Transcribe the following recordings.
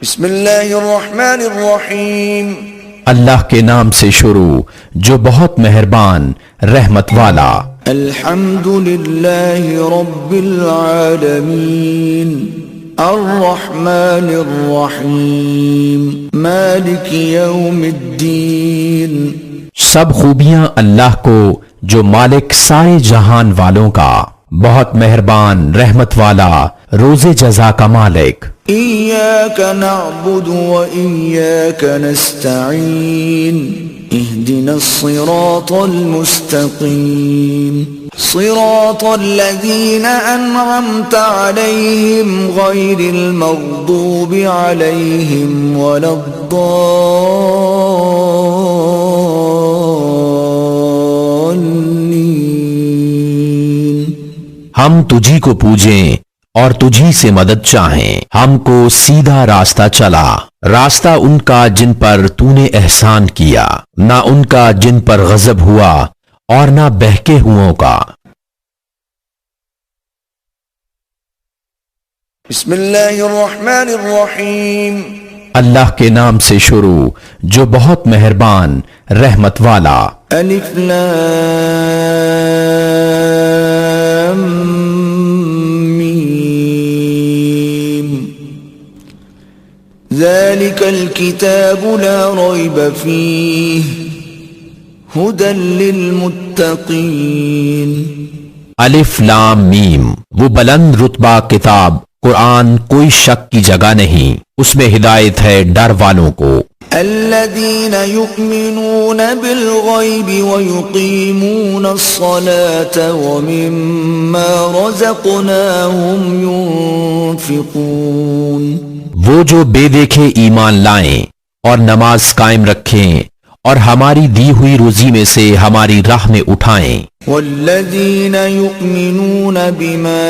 بسم اللہ الرحمن الرحیم اللہ کے نام سے شروع جو بہت مہربان رحمت والا۔ الحمد للہ رب العالمین الرحمن الرحیم مالک یوم الدین۔ سب خوبیاں اللہ کو جو مالک سارے جہان والوں کا، بہت مہربان رحمت والا، روز جزا کا مالک۔ ایاک نعبد و ایاک نستعین اہدنا الصراط المستقیم صراط الذین انعمت علیہم غیر المغضوب علیہم ولا الضالین۔ ہم تجھی کو پوجیں اور تجھی سے مدد چاہیں، ہم کو سیدھا راستہ چلا، راستہ ان کا جن پر تو نے احسان کیا، نہ ان کا جن پر غضب ہوا اور نہ بہکے ہوئوں کا۔ بسم اللہ الرحمن الرحیم اللہ کے نام سے شروع جو بہت مہربان رحمت والا۔ الف لام ذلك الكتاب لا ريب فيه هدى للمتقين۔ الف لام میم، وہ بلند رتبہ کتاب قرآن کوئی شک کی جگہ نہیں، اس میں ہدایت ہے ڈر والوں کو۔ الذين يؤمنون بالغيب ويقيمون الصلاة ومما رزقناهم ينفقون۔ وہ جو بے دیکھے ایمان لائیں اور نماز قائم رکھیں اور ہماری دی ہوئی روزی میں سے ہماری راہ میں اٹھائیں۔ والذین یؤمنون بما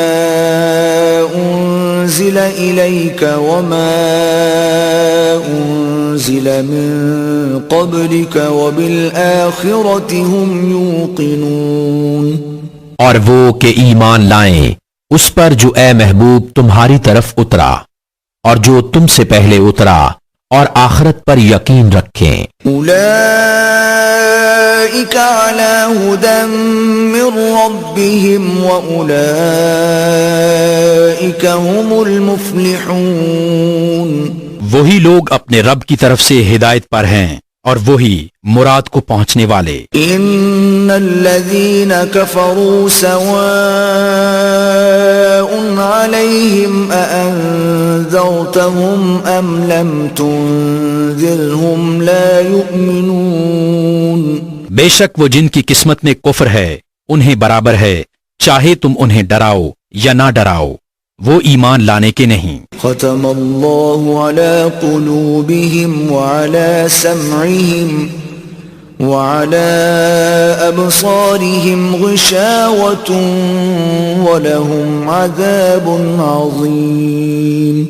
انزل الیک وما انزل من قبلک وبالآخرة هم یوقنون۔ اور وہ کہ ایمان لائیں اس پر جو اے محبوب تمہاری طرف اترا اور جو تم سے پہلے اترا، اور آخرت پر یقین رکھیں۔ اولئک علی ھدی من ربہم واولئک هم المفلحون۔ وہی لوگ اپنے رب کی طرف سے ہدایت پر ہیں اور وہی مراد کو پہنچنے والے۔ ان الذین کفروا سواء علیہم اانذرتہم ام لم تنذرہم لا یؤمنون۔ بے شک وہ جن کی قسمت میں کفر ہے انہیں برابر ہے، چاہے تم انہیں ڈراؤ یا نہ ڈراؤ، وہ ایمان لانے کے نہیں۔ ختم اللہ علی قلوبہم وعلی سمعہم وعلى أبصارهم غشاوة ولهم عذاب عظيم۔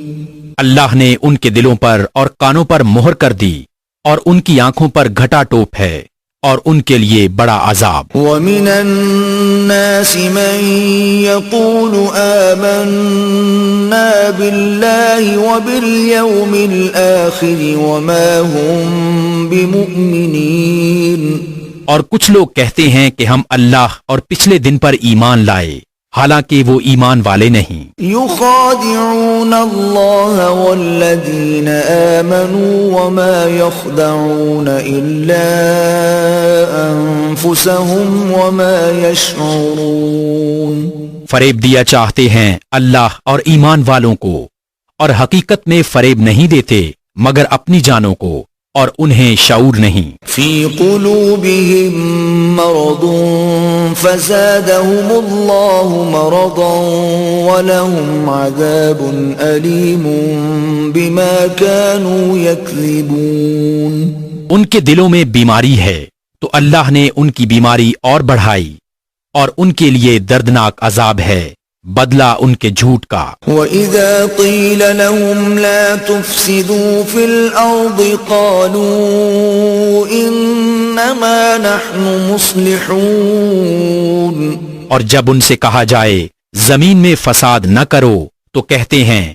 اللہ نے ان کے دلوں پر اور کانوں پر مہر کر دی اور ان کی آنکھوں پر گھٹا ٹوپ ہے اور ان کے لیے بڑا عذاب۔ وَمِنَ النَّاسِ مَن يَقُولُ آمَنَّا بِاللَّهِ وَبِالْيَوْمِ الْآخِرِ وَمَا هُمْ بِمُؤْمِنِينَ۔ اور کچھ لوگ کہتے ہیں کہ ہم اللہ اور پچھلے دن پر ایمان لائے، حالانکہ وہ ایمان والے نہیں۔ يخادعون اللہ والذین آمنوا وما يخدعون الا انفسهم وما يشعرون۔ فریب دیا چاہتے ہیں اللہ اور ایمان والوں کو، اور حقیقت میں فریب نہیں دیتے مگر اپنی جانوں کو، اور انہیں شعور نہیں۔ فی قلوبہم مرض فزادہم اللہ مرضا ولہم عذاب علیم بما كانوا یکذبون۔ ان کے دلوں میں بیماری ہے تو اللہ نے ان کی بیماری اور بڑھائی، اور ان کے لیے دردناک عذاب ہے بدلہ ان کے جھوٹ کا۔ وَإِذَا قِيلَ لَهُمْ لَا تُفْسِدُوا فِي الْأَرْضِ قَالُوا إِنَّمَا نَحْنُ مُصْلِحُونَ۔ اور جب ان سے کہا جائے زمین میں فساد نہ کرو تو کہتے ہیں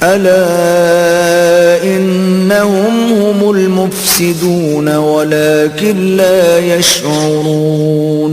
ألا إنهم هم المفسدون ولكن لا يشعرون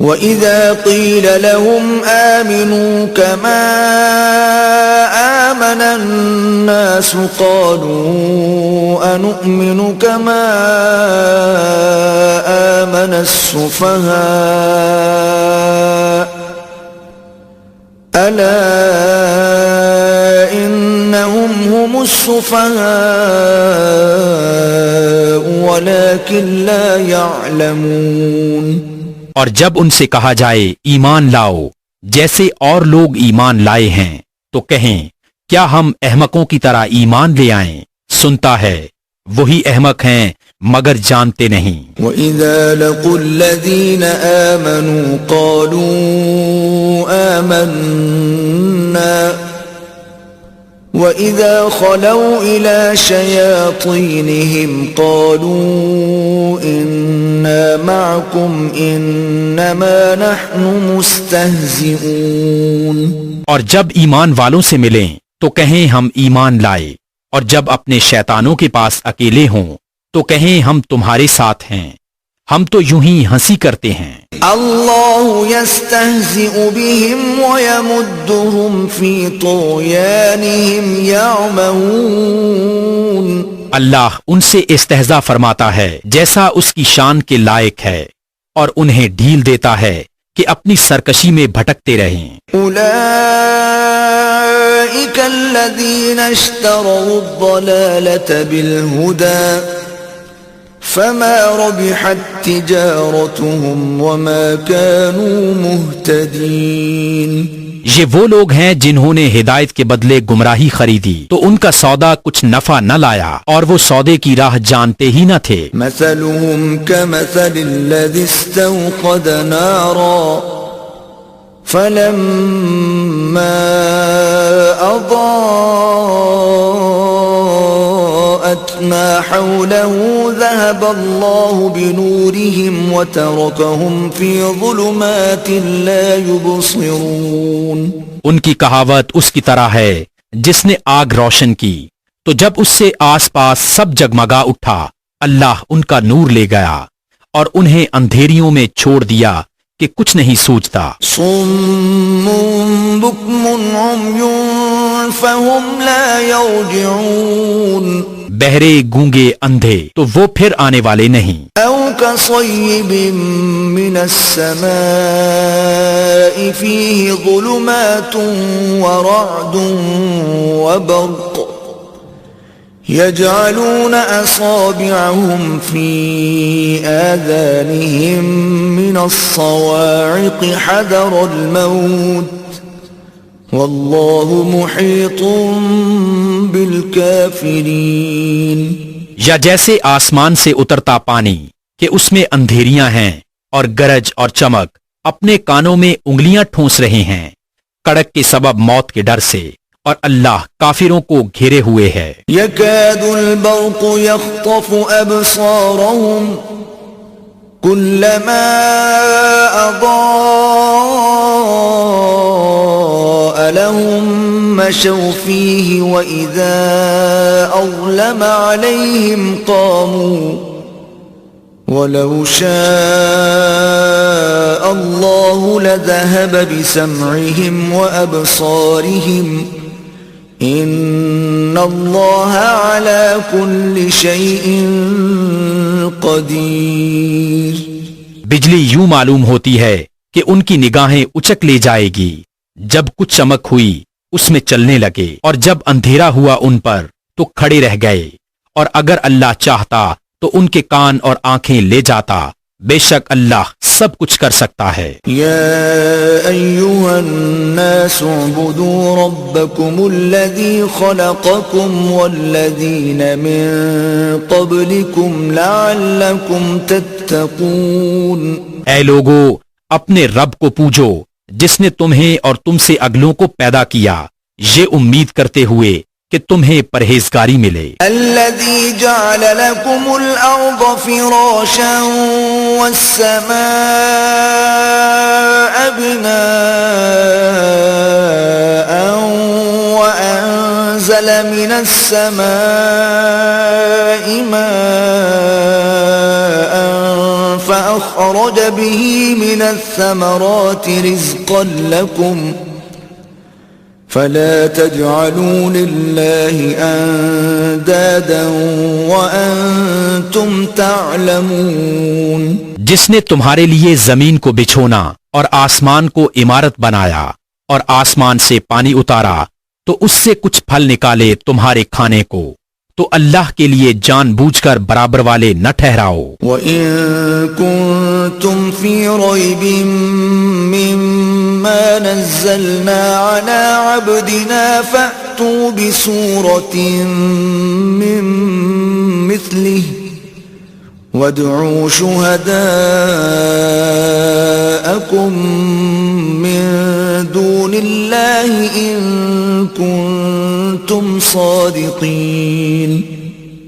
وَإِذَا قِيلَ لَهُمْ آمِنُوا كَمَا آمَنَ النَّاسُ قَالُوا أَنُؤْمِنُ كَمَا آمَنَ السُّفَهَاءُ أَلَا إِنَّهُمْ هُمُ السُّفَهَاءُ وَلَكِنْ لَا يَعْلَمُونَ اور جب ان سے کہا جائے ایمان لاؤ جیسے اور لوگ ایمان لائے ہیں تو کہیں کیا ہم احمقوں کی طرح ایمان لے آئیں؟ سنتا ہے وہی احمق ہیں مگر جانتے نہیں۔ وَإِذَا لَقُوا الَّذِينَ آمَنُوا قَالُوا آمَنَّا وَإِذَا خَلَوْا إِلَى شَيَاطِينِهِمْ قَالُوا إِنَّا مَعَكُمْ إِنَّمَا نَحْنُ مُسْتَهْزِئُونَ اور جب ایمان والوں سے ملیں تو کہیں ہم ایمان لائے اور جب اپنے شیطانوں کے پاس اکیلے ہوں تو کہیں ہم تمہارے ساتھ ہیں ہم تو یوں ہی ہنسی کرتے ہیں۔ اللہ یستہزئ بہم ویمدہم فی طغیانہم یعمہون اللہ ان سے استہزاء فرماتا ہے جیسا اس کی شان کے لائق ہے اور انہیں ڈھیل دیتا ہے کہ اپنی سرکشی میں بھٹکتے رہیں۔ اولئک الذین اشتروا الضلالة بالہدى فما ربحت تجارتهم وما كانوا مهتدين یہ وہ لوگ ہیں جنہوں نے ہدایت کے بدلے گمراہی خریدی تو ان کا سودا کچھ نفع نہ لایا اور وہ سودے کی راہ جانتے ہی نہ تھے۔ مثلهم كمثل الذي استوقد نارا فلما أضاءت ما حوله ذهب الله بنورهم وتركهم في ظلمات لا يبصرون ان کی کہاوت اس کی طرح ہے جس نے آگ روشن کی تو جب اس سے آس پاس سب جگمگا اٹھا اللہ ان کا نور لے گیا اور انہیں اندھیریوں میں چھوڑ دیا کہ کچھ نہیں سوچتا۔ صم بكم عمي فهم لا يرجعون بہرے گونگے اندھے تو وہ پھر آنے والے نہیں۔ او كصيب من السماء فيه ظلمات ورعد وبرق يجعلون أصابعهم في آذانهم من الصواعق حذر الموت والله محيط بالكافرين یا جیسے آسمان سے اترتا پانی کہ اس میں اندھیریاں ہیں اور گرج اور چمک اپنے کانوں میں انگلیاں ٹھونس رہے ہیں کڑک کے سبب موت کے ڈر سے اور اللہ کافروں کو گھیرے ہوئے ہے۔ يكاد البرق يخطف أبصارهم كلما أضاء لهم مشوا فيه وإذا أظلم عليهم قاموا ولو شاء الله لذهب بسمعهم وأبصارهم ان اللہ علی کل شیء قدیر بجلی یوں معلوم ہوتی ہے کہ ان کی نگاہیں اچک لے جائے گی جب کچھ چمک ہوئی اس میں چلنے لگے اور جب اندھیرا ہوا ان پر تو کھڑے رہ گئے اور اگر اللہ چاہتا تو ان کے کان اور آنکھیں لے جاتا بے شک اللہ سب کچھ کر سکتا ہے۔ یا ایھا الناس اعبدوا ربکم الذی خلقکم والذین من قبلکم لعلکم تتقون اے لوگو اپنے رب کو پوجو جس نے تمہیں اور تم سے اگلوں کو پیدا کیا یہ امید کرتے ہوئے کہ تمہیں پرہیزگاری ملے۔ الذي جعل لكم الأرض فراشا والسماء السماء ماء فأخرج به من الثمرات رزقا لكم فلا تجعلوا لله اندادا وانتم تعلمون. جس نے تمہارے لیے زمین کو بچھونا اور آسمان کو عمارت بنایا اور آسمان سے پانی اتارا تو اس سے کچھ پھل نکالے تمہارے کھانے کو، تو اللہ کے لیے جان بوجھ کر برابر والے نہ ٹھہراؤ. وَإِن كُنتُمْ فِي رَيْبٍ مِّمَّا نَزَّلْنَا عَلَى عَبْدِنَا فَأْتُوا بِسُورَةٍ مِّن مِّثْلِهِ وَادْعُوا شُهَدَاءَكُم مِّن دُونِ اللَّهِ إِن كُنتُمْ صَادِقِينَ.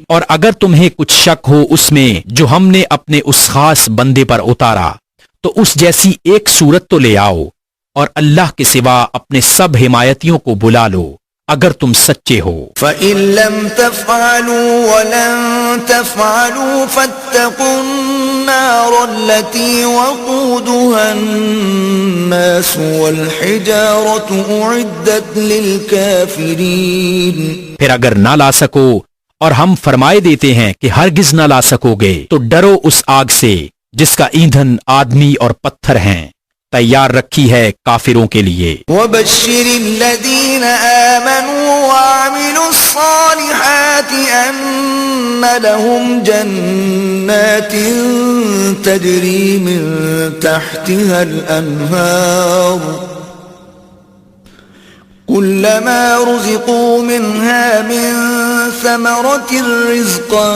اور اگر تمہیں کچھ شک ہو اس میں جو ہم نے اپنے اس خاص بندے پر اتارا تو اس جیسی ایک صورت تو لے آؤ، اور اللہ کے سوا اپنے سب حمایتیوں کو بلا لو اگر تم سچے ہو. فَإِن لَّمْ تَفْعَلُوا وَلَن تَفْعَلُوا فَاتَّقُوا النَّارَ الَّتِي وَقُودُهَا النَّاسُ وَالْحِجَارَةُ أُعِدَّتْ لِلْكَافِرِينَ. پھر اگر نہ لا سکو اور ہم فرمائے دیتے ہیں کہ ہرگز نہ لا سکو گے تو ڈرو اس آگ سے جس کا ایندھن آدمی اور پتھر ہیں، تیار رکھی ہے کافروں کے لیے. وَبَشِّرِ الَّذِينَ آمَنُوا وَعَمِلُوا الصَّالِحَاتِ أَنَّ لَهُمْ جَنَّاتٍ تَجْرِي مِن تَحْتِهَا الْأَنْهَارُ كُلَّمَا رُزِقُوا مِنْهَا مِن ثَمَرَةٍ رِزْقًا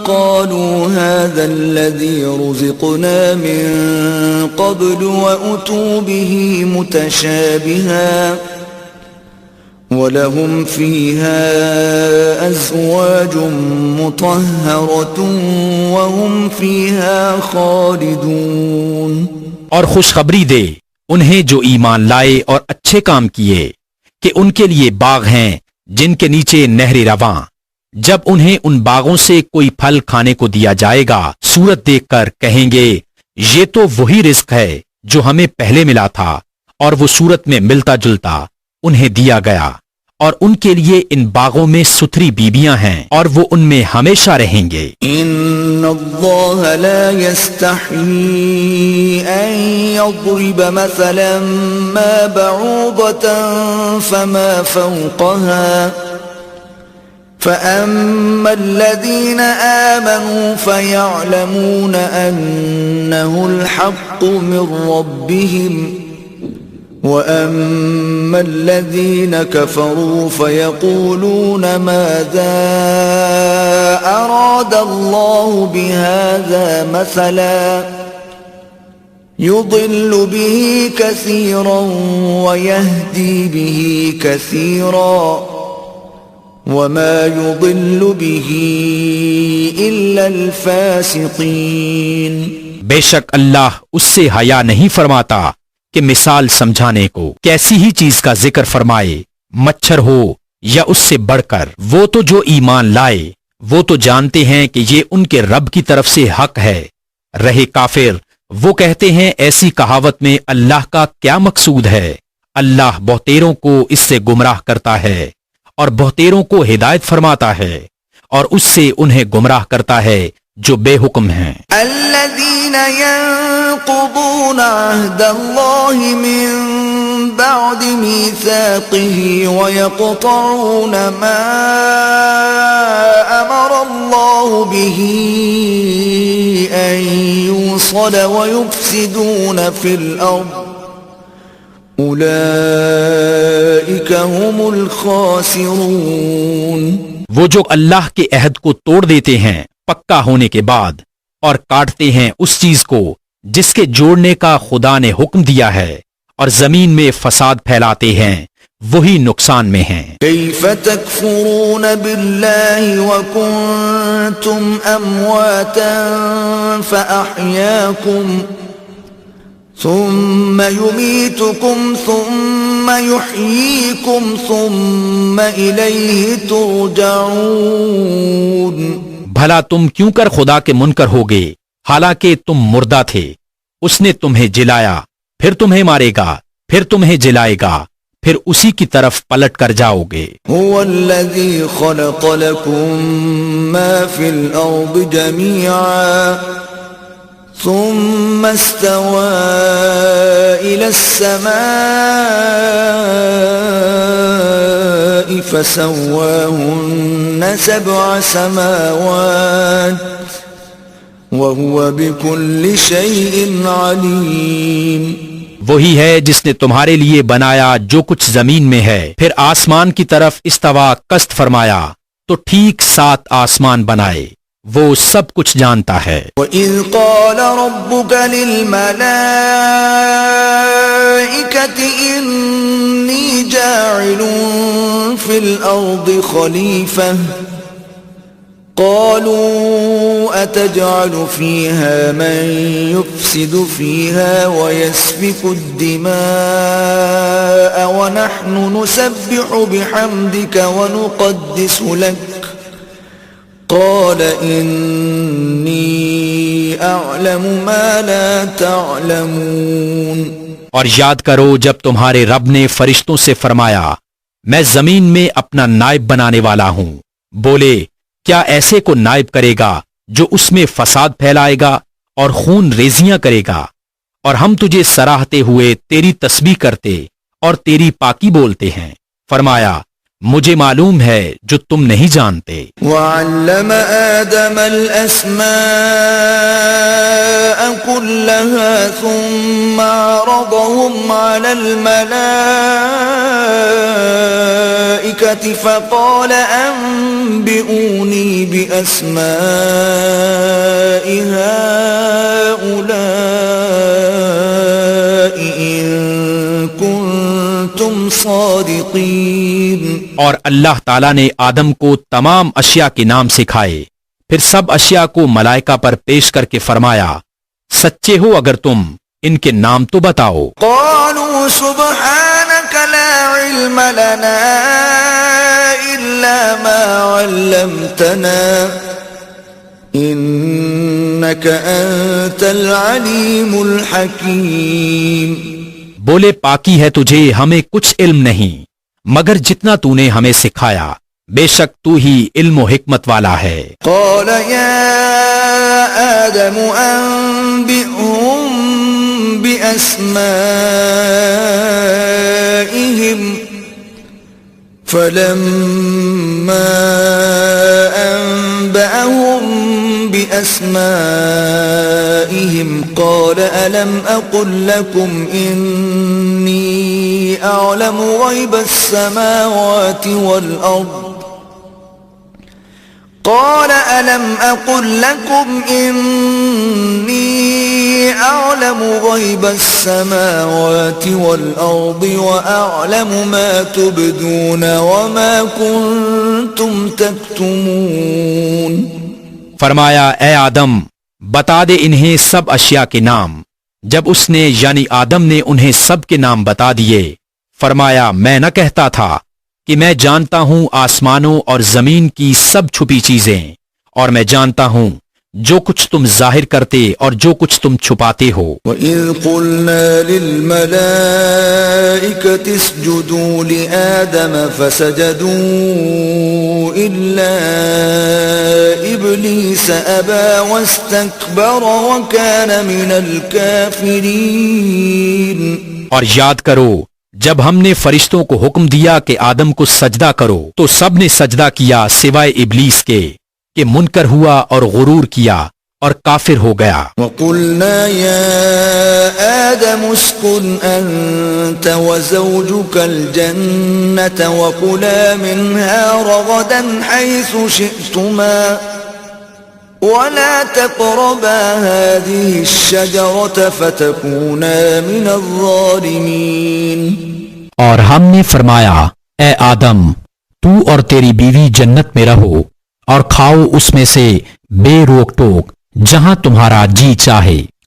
قَالُوا هَذَا الَّذِي رُزِقْنَا مِن قَبْلُ وَأُتُوا بِهِ مُتَشَابِهًا وَلَهُمْ فِيهَا أَزْوَاجٌ مُطَهَّرَةٌ وَهُمْ فِيهَا خَالِدُونَ. اور خوشخبری دے انہیں جو ایمان لائے اور اچھے کام کیے کہ ان کے لیے باغ ہیں جن کے نیچے نہر رواں، جب انہیں ان باغوں سے کوئی پھل کھانے کو دیا جائے گا صورت دیکھ کر کہیں گے یہ تو وہی رزق ہے جو ہمیں پہلے ملا تھا، اور وہ صورت میں ملتا جلتا انہیں دیا گیا، اور ان کے لیے ان باغوں میں ستھری بیبیاں ہیں اور وہ ان میں ہمیشہ رہیں گے. ان اللہ لا يستحيي ان يضرب مثلا ما بعوضة فما فوقها فأما الذين آمنوا فيعلمون أنه الحق من ربهم وَأَمَّا الَّذِينَ كَفَرُوا فَيَقُولُونَ مَاذَا أَرَادَ اللَّهُ بِهَذَا مَثَلًا يُضِلُّ بِهِ كَثِيرًا وَيَهْدِي بِهِ كَثِيرًا وَمَا يُضِلُّ بِهِ إِلَّا الْفَاسِقِينَ. بے شک اللہ اس سے حیا نہیں فرماتا کہ مثال سمجھانے کو کیسی ہی چیز کا ذکر فرمائے، مچھر ہو یا اس سے بڑھ کر. وہ تو جو ایمان لائے وہ تو جانتے ہیں کہ یہ ان کے رب کی طرف سے حق ہے. رہے کافر وہ کہتے ہیں ایسی کہاوت میں اللہ کا کیا مقصود ہے. اللہ بہتیروں کو اس سے گمراہ کرتا ہے اور بہتیروں کو ہدایت فرماتا ہے، اور اس سے انہیں گمراہ کرتا ہے جو بے حکم ہیں. الذين ينقضون عهد الله من بعد ميثاقه ويقطعون ما أمر الله به أن يوصل ويفسدون في الأرض أولئك هم الخاسرون. وہ جو اللہ کے عہد کو توڑ دیتے ہیں پکا ہونے کے بعد اور کاٹتے ہیں اس چیز کو جس کے جوڑنے کا خدا نے حکم دیا ہے اور زمین میں فساد پھیلاتے ہیں، وہی نقصان میں ہیں. کیف تکفرون باللہ وکنتم امواتا فاحیاکم ثم يميتكم ثم يحييكم ثم إليه ترجعون. بھلا تم کیوں کر خدا کے منکر ہوگے حالانکہ تم مردہ تھے؟ اس نے تمہیں جلایا، پھر تمہیں مارے گا، پھر تمہیں جلائے گا، پھر اسی کی طرف پلٹ کر جاؤ گے. هو الذي خلق لكم ما في الأرض جميعا ثم استوى إلى السماء فسواهن 7 سماوات وهو بكل شيء عليم. وہی ہے جس نے تمہارے لیے بنایا جو کچھ زمین میں ہے، پھر آسمان کی طرف استوا قصد فرمایا تو ٹھیک 7 آسمان بنائے، وہ سب کچھ جانتا ہے. وَإِذْ قَالَ رَبُّكَ لِلْمَلَائِكَةِ إِنِّي جَاعِلٌ فِي الْأَرْضِ خَلِيفَةً قالوا أتجعل فيها من يفسد فيها ويسفك الدماء ونحن نسبح بحمدك ونقدس لك قال إني أعلم ما لا تعلمون. اور یاد کرو جب تمہارے رب نے فرشتوں سے فرمایا میں زمین میں اپنا نائب بنانے والا ہوں، بولے کیا ایسے کو نائب کرے گا جو اس میں فساد پھیلائے گا اور خون ریزیاں کرے گا، اور ہم تجھے سراہتے ہوئے تیری تسبیح کرتے اور تیری پاکی بولتے ہیں. فرمایا مجھے معلوم ہے جو تم نہیں جانتے. وَعَلَّمَ آدَمَ الْأَسْمَاءَ كُلَّهَا ثُمَّ عَرَضَهُمْ عَلَى الْمَلَائِكَةِ فَقَالَ أَنبِئُونِي بِأَسْمَاءِ هَؤُلَاءِ إِن كُنتُمْ صَادِقِينَ. اور اللہ تعالیٰ نے آدم کو تمام اشیاء کے نام سکھائے، پھر سب اشیاء کو ملائکہ پر پیش کر کے فرمایا سچے ہو اگر تم ان کے نام تو بتاؤ. قالوا سبحانك لا علم لنا إلا ما علمتنا إنك أنت العليم الحكيم. بولے پاکی ہے تجھے، ہمیں کچھ علم نہیں مگر جتنا تو نے ہمیں سکھایا، بے شک تو ہی علم و حکمت والا ہے. قال يا آدم أنبئهم بأسمائهم فلما أنبأهم بأسمائهم قال ألم أقل لكم إني أعلم غيب السماوات والأرض قال ألم أقل لكم إني أعلم غيب السماوات والأرض وأعلم ما تبدون وما كنتم تكتمون. فرمایا اے آدم بتا دے انہیں سب اشیاء کے نام. جب اس نے یعنی آدم نے انہیں سب کے نام بتا دیے، فرمایا میں نہ کہتا تھا کہ میں جانتا ہوں آسمانوں اور زمین کی سب چھپی چیزیں، اور میں جانتا ہوں جو کچھ تم ظاہر کرتے اور جو کچھ تم چھپاتے ہو. وَإِذْ قُلْنَا لِلْمَلَائِكَةِ اسْجُدُوا لِآدَمَ فَسَجَدُوا إِلَّا إِبْلِيسَ أَبَى وَاسْتَكْبَرَ وَكَانَ مِنَ الْكَافِرِينَ. اور یاد کرو جب ہم نے فرشتوں کو حکم دیا کہ آدم کو سجدہ کرو تو سب نے سجدہ کیا سوائے ابلیس کے کہ منکر ہوا اور غرور کیا اور کافر ہو گیا. وَقُلْنَا يَا آدَمُ اسْكُنْ أَنْتَ وَزَوْجُكَ الْجَنَّةَ وَكُلَا مِنْهَا رَغَدًا حَيْثُ شِئْتُمَا وَلَا تَقْرَبَا هَذِهِ الشَّجَرَةَ فَتَكُونَا مِنَ الظَّالِمِينَ. اور ہم نے فرمایا اے آدم تو اور تیری بیوی جنت میں رہو اور کھاؤ اس میں سے بے روک ٹوک جہاں تمہارا جی چاہے،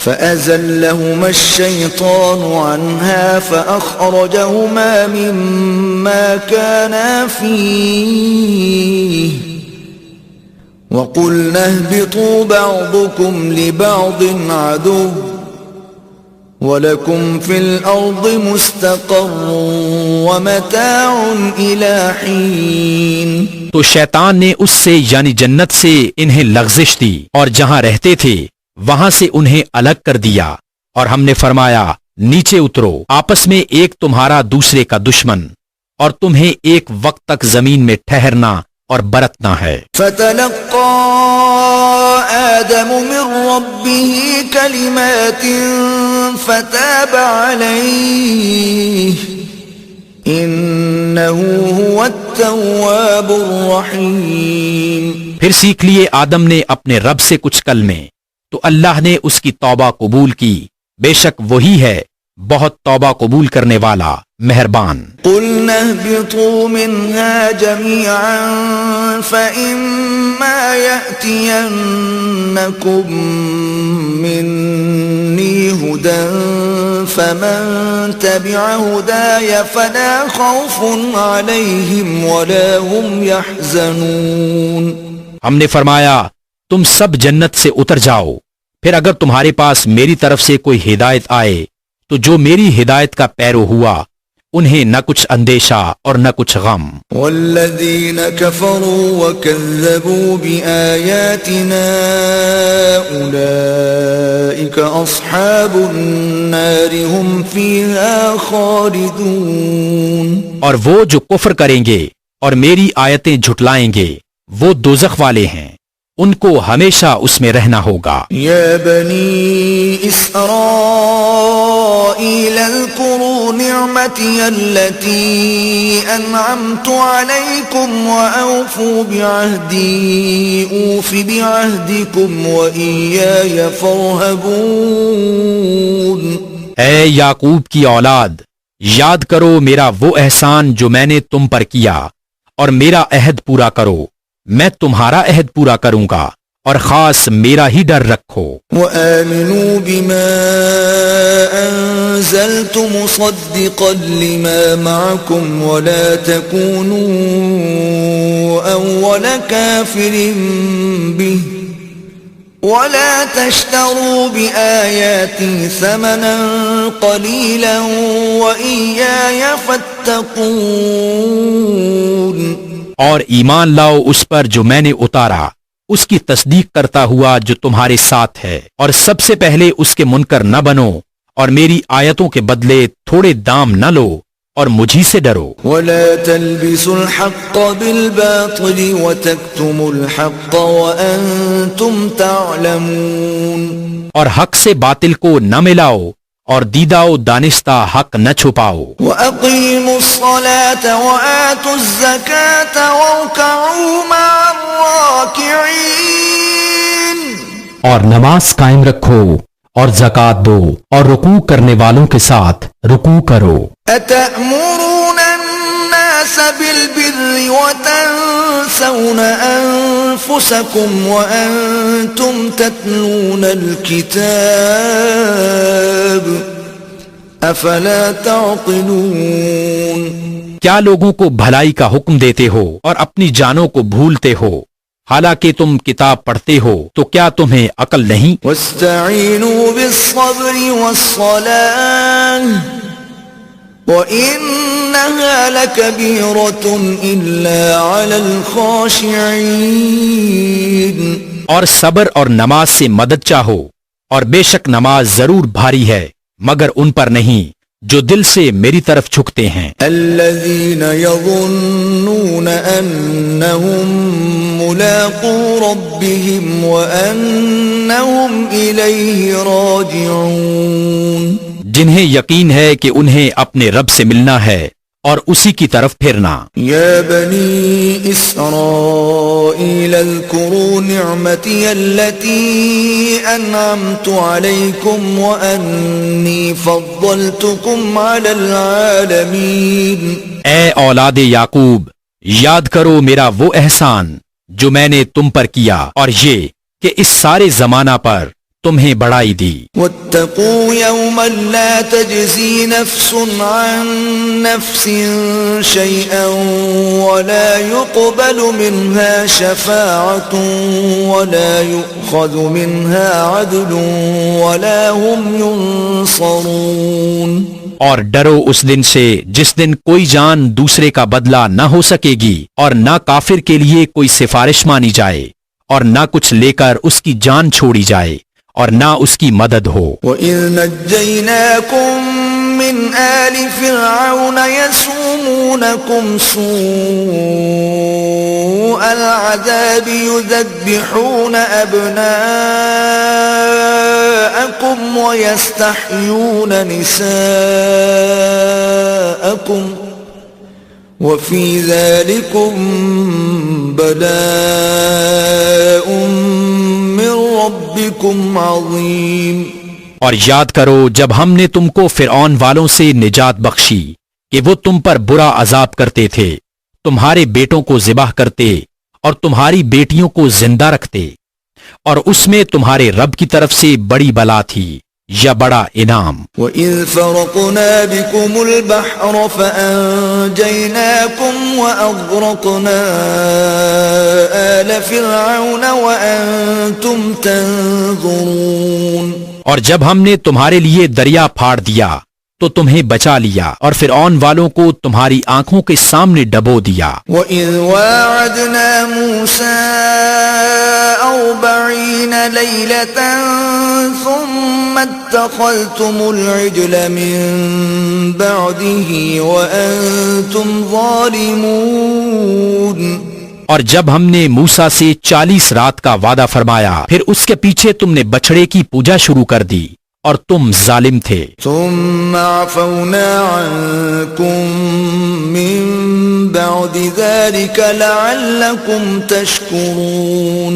فأزلهما الشيطان عنها فأخرجهما مما كانا فيه وقلنا اهبطوا بعضكم لبعض عدو وَلَكُمْ فِي الْأَرْضِ مُسْتَقَرٌّ وَمَتَاعٌ إِلَى حِينٍ۔ تو شیطان نے اس سے یعنی جنت سے انہیں لغزش دی اور جہاں رہتے تھے وہاں سے انہیں الگ کر دیا، اور ہم نے فرمایا نیچے اترو، آپس میں ایک تمہارا دوسرے کا دشمن، اور تمہیں ایک وقت تک زمین میں ٹھہرنا اور برتنا ہے۔ فَتَلَقَّى آدَمُ مِن رَّبِّهِ كَلِمَاتٍ فَتَابَ عَلَيْهِ إِنَّهُ هُوَ التَّوَّابُ الرَّحِيمُ۔ پھر سیکھ لیے آدم نے اپنے رب سے کچھ کلمے، تو اللہ نے اس کی توبہ قبول کی، بے شک وہی ہے بہت توبہ قبول کرنے والا مہربان۔ قُلْنَا اهْبِطُوا مِنْهَا جَمِيعًا فَإِمَّا يَأْتِيَنَّكُمْ مِنِّي هُدًى فَمَن تَبِعَ هُدَايَ فَلَا خَوْفٌ عَلَيْهِمْ وَلَا هُمْ يَحْزَنُونَ۔ ہم نے فرمایا تم سب جنت سے اتر جاؤ، پھر اگر تمہارے پاس میری طرف سے کوئی ہدایت آئے تو جو میری ہدایت کا پیرو ہوا انہیں نہ کچھ اندیشہ اور نہ کچھ غم۔ والذین کفروا وکذبوا بآیاتنا اولئک اصحاب النار هم فیہا خالدون۔ اور وہ جو کفر کریں گے اور میری آیتیں جھٹلائیں گے وہ دوزخ والے ہیں، ان کو ہمیشہ اس میں رہنا ہوگا۔ یا بنی اسرائیل اذکروا نعمتی التي انعمت علیکم واوفوا بعہدی اوف بعہدکم وإیای فارہبون۔ اے یعقوب کی اولاد، یاد کرو میرا وہ احسان جو میں نے تم پر کیا، اور میرا عہد پورا کرو، میں تمہارا عہد پورا کروں گا، اور خاص میرا ہی ڈر رکھو۔ وَآمِنُوا بِمَا أَنزَلْتُ مُصَدِّقًا لِمَا مَعَكُمْ وَلَا تَكُونُوا أَوَّلَ كَافِرٍ بِهِ وَلَا تَشْتَرُوا بِآيَاتِي ثَمَنًا قَلِيلًا وَإِيَّايَ فَاتَّقُونِ۔ اور ایمان لاؤ اس پر جو میں نے اتارا، اس کی تصدیق کرتا ہوا جو تمہارے ساتھ ہے، اور سب سے پہلے اس کے منکر نہ بنو، اور میری آیتوں کے بدلے تھوڑے دام نہ لو، اور مجھی سے ڈرو۔ وَلَا تَلْبِسُوا الْحَقَّ بِالْبَاطِلِ وَتَكْتُمُوا الْحَقَّ وَأَنْتُمْ تَعْلَمُونَ۔ اور حق سے باطل کو نہ ملاؤ، اور دیدہ و دانستہ حق نہ چھپاؤ۔ وَأَقِيمُوا الصَّلَاةَ وَآتُوا الزَّكَاةَ وَارْكَعُوا مَعَ الرَّاكِعِينَ۔ اور نماز قائم رکھو اور زکوٰۃ دو اور رکوع کرنے والوں کے ساتھ رکوع کرو۔ أَتَأْمُرُونَ النَّاسَ بِالْبِرِّ وَتَنْسَوْنَ أَنفُسَكُمْ وَأَنْتُمْ تَتْلُونَ الْكِتَابَ أَفَلَا تَعْقِلُونَ۔ کیا لوگوں کو بھلائی کا حکم دیتے ہو اور اپنی جانوں کو بھولتے ہو، حالانکہ تم کتاب پڑھتے ہو، تو کیا تمہیں عقل نہیں؟ وَاسْتَعِينُوا بِالصَّبْرِ وَالصَّلَاةِ وَإِنَّهَا لَكَبِيرَةٌ إِلَّا عَلَى الْخَاشِعِينَ۔ اور صبر اور نماز سے مدد چاہو، اور بے شک نماز ضرور بھاری ہے مگر ان پر نہیں جو دل سے میری طرف جھکتے ہیں۔ الذين يظنون أنهم ملاقو ربهم وأنهم إليه راجعون۔ جنہیں یقین ہے کہ انہیں اپنے رب سے ملنا ہے اور اسی کی طرف پھرنا۔ یا بنی اسرائیل اذکروا نعمتی التي انعمت علیکم وانی فضلتکم علی العالمین۔ اے اولاد یعقوب، یاد کرو میرا وہ احسان جو میں نے تم پر کیا اور یہ کہ اس سارے زمانہ پر تمہیں بڑائی دی. واتقوا يوما لا تجزي نفس عن نفس شيئا ولا يقبل منها شفاعة ولا يؤخذ منها عدل ولا هم ينصرون. اور ڈرو اس دن سے جس دن کوئی جان دوسرے کا بدلہ نہ ہو سکے گی اور نہ کافر کے لیے کوئی سفارش مانی جائے اور نہ کچھ لے کر اس کی جان چھوڑی جائے اور نہ اس کی مدد ہو. وَإِذْ نَجَّيْنَاكُمْ مِنْ آلِ فِرْعَوْنَ يَسُومُونَكُمْ سُوءَ الْعَذَابِ يُذَبِّحُونَ أَبْنَاءَكُمْ وَيَسْتَحْيُونَ نِسَاءَكُمْ وَفِي ذَلِكُمْ بَلَاءٌ مِّن رَبِّكُمْ عَظِيمٌ. اور یاد کرو جب ہم نے تم کو فرعون والوں سے نجات بخشی کہ وہ تم پر برا عذاب کرتے تھے، تمہارے بیٹوں کو ذبح کرتے اور تمہاری بیٹیوں کو زندہ رکھتے، اور اس میں تمہارے رب کی طرف سے بڑی بلا تھی یا بڑا انعام. وَإِذْ فَرَقْنَا بِكُمُ الْبَحْرَ فَأَنْجَيْنَاكُمْ وَأَغْرَقْنَا آلَ فِرْعَوْنَ وَأَنْتُمْ تَنْظُرُونَ. اور جب ہم نے تمہارے لیے دریا پھاڑ دیا تو تمہیں بچا لیا اور فرعون والوں کو تمہاری آنکھوں کے سامنے ڈبو دیا. وَإِذْ وَاعَدْنَا مُوسَىٰ 40 لَيْلَةً ثُمَّ اتَّخَذْتُمُ الْعِجْلَ مِن بَعْدِهِ وَأَنْتُمْ ظَالِمُونَ. اور جب ہم نے موسیٰ سے 40 رات کا وعدہ فرمایا پھر اس کے پیچھے تم نے بچڑے کی پوجا شروع کر دی اور تم ظالم تھے. ثم عفونا عنكم من بعد ذلك لعلكم تشكرون.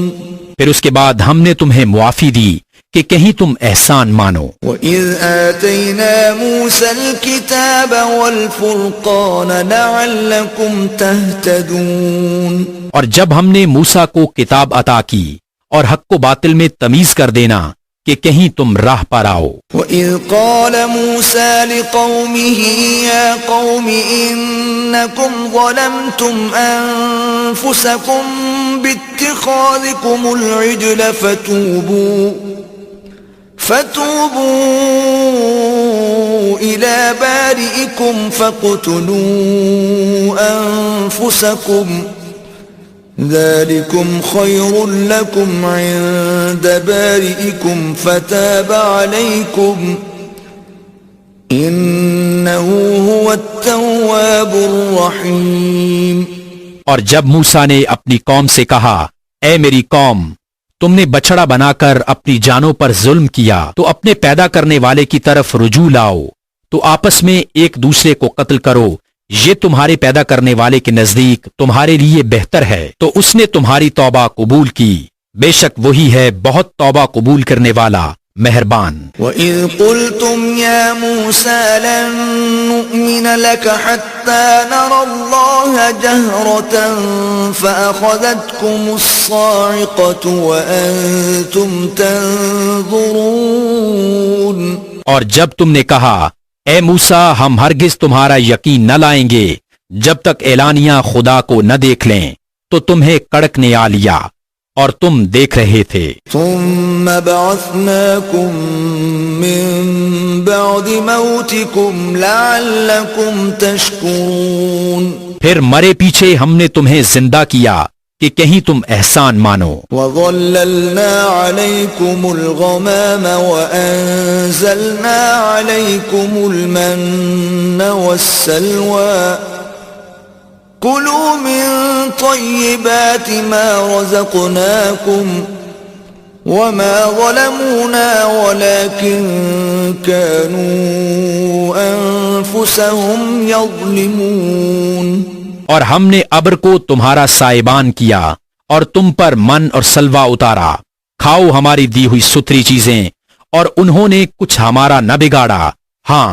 پھر اس کے بعد ہم نے تمہیں معافی دی کہ کہیں تم احسان مانو. وَإِذْ آتَيْنَا مُوسَى الْكِتَابَ وَالْفُرْقَانَ لَعَلَّكُمْ تَهْتَدُونَ. اور جب ہم نے موسیٰ کو کتاب عطا کی اور حق و باطل میں تمیز کر دینا کہ کہیں تم راہ پر آؤ. وَإِذْ قَالَ مُوسَى لِقَوْمِهِ يَا قَوْمِ إِنَّكُمْ ظَلَمْتُمْ أَنفُسَكُمْ بِاتِّخَاذِكُمُ الْعِجْلَ فَتُوبُوا إِلَى بَارِئِكُمْ فَاقْتُلُوا أَنفُسَكُمْ ذَلِكُمْ خَيْرٌ لَكُمْ عِندَ بَارِئِكُمْ فَتَابَ عَلَيْكُمْ إِنَّهُ هُوَ التَّوَّابُ الرَّحِيمُ. اور جب موسیٰ نے اپنی قوم سے کہا اے میری قوم، تم نے بچڑا بنا کر اپنی جانوں پر ظلم کیا تو اپنے پیدا کرنے والے کی طرف رجوع لاؤ، تو آپس میں ایک دوسرے کو قتل کرو، یہ تمہارے پیدا کرنے والے کے نزدیک تمہارے لیے بہتر ہے، تو اس نے تمہاری توبہ قبول کی، بے شک وہی ہے بہت توبہ قبول کرنے والا مہربان. وَإِذْ قُلْتُمْ يَا مُوسَى لَن نُّؤْمِنَ لَكَ حَتَّى نَرَى اللَّهَ جَهْرَةً فَأَخَذَتْكُمُ الصَّاعِقَةُ وَأَنْتُمْ تَنْظُرُونَ. اور جب تم نے کہا اے موسیٰ ہم ہرگز تمہارا یقین نہ لائیں گے جب تک اعلانیہ خدا کو نہ دیکھ لیں، تو تمہیں کڑک نے آ لیا اور تم دیکھ رہے تھے. ثم بعثناكم من بعد موتكم لعلكم تشكرون. پھر مرے پیچھے ہم نے تمہیں زندہ کیا کہ کہیں تم احسان مانو. وَظَلَّلْنَا عَلَيْكُمُ الْغَمَامَ وَأَنزَلْنَا عَلَيْكُمُ الْمَنَّ وَالسَّلْوَىٰ كُلُوا مِن طَيِّبَاتِ مَا رَزَقْنَاكُمْ وَمَا ظَلَمُونَا وَلَكِن كَانُوا أَنفُسَهُمْ يَظْلِمُونَ. اور ہم نے ابر کو تمہارا سائبان کیا اور تم پر من اور سلوہ اتارا، کھاؤ ہماری دی ہوئی ستھری چیزیں، اور انہوں نے کچھ ہمارا نہ بگاڑا، ہاں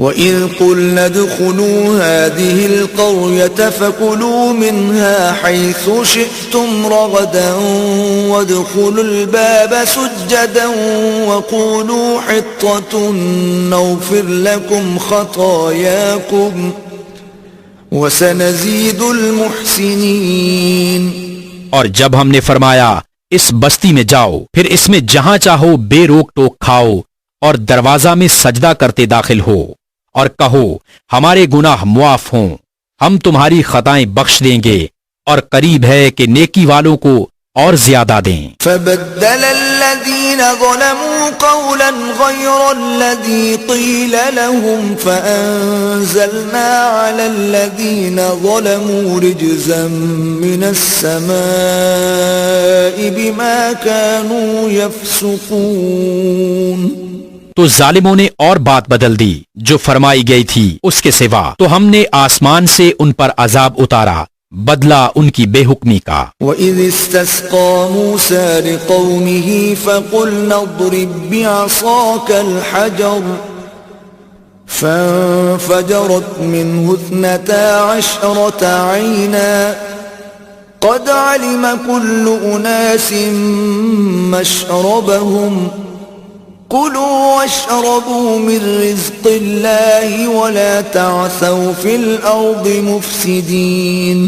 وَإِذْ قُلْنَا ادْخُلُوا هَٰذِهِ الْقَرْيَةَ فَكُلُوا مِنْهَا حَيْثُ شِئْتُمْ رَغَدًا وَادْخُلُوا الْبَابَ سُجَّدًا وَقُولُوا حِطَّةٌ نَغْفِرْ لَكُمْ خَطَايَاكُمْ وَسَنَزِيدُ الْمُحْسِنِينَ۔ اور جب ہم نے فرمایا اس بستی میں جاؤ، پھر اس میں جہاں چاہو بے روک ٹوک کھاؤ اور دروازہ میں سجدہ کرتے داخل ہو، اور کہو ہمارے گناہ معاف ہوں، ہم تمہاری خطائیں بخش دیں گے، اور قریب ہے کہ نیکی والوں کو اور زیادہ دیں۔ فبدل الذين ظلموا قولا غير الذي قيل لهم فأنزلنا على الذين ظلموا رجزا من السماء بما كانوا يفسقون۔ تو ظالموں نے اور بات بدل دی جو فرمائی گئی تھی اس کے سوا، تو ہم نے آسمان سے ان پر عذاب اتارا بدلہ ان کی بے حکمی کا۔ وَإِذِ اسْتَسْقَىٰ مُوسَىٰ لِقَوْمِهِ فَقُلْنَا اضْرِب بِّعَصَاكَ الْحَجَرَ فَانفَجَرَتْ مِنْهُ 12 عَيْنًا قَدْ عَلِمَ كُلُّ أُنَاسٍ مَّشْرَبَهُمْ كُلُوا وَاشْرَبُوا مِن رِّزْقِ اللَّهِ وَلَا تَعْثَوْا فِي الْأَرْضِ مُفْسِدِينَ۔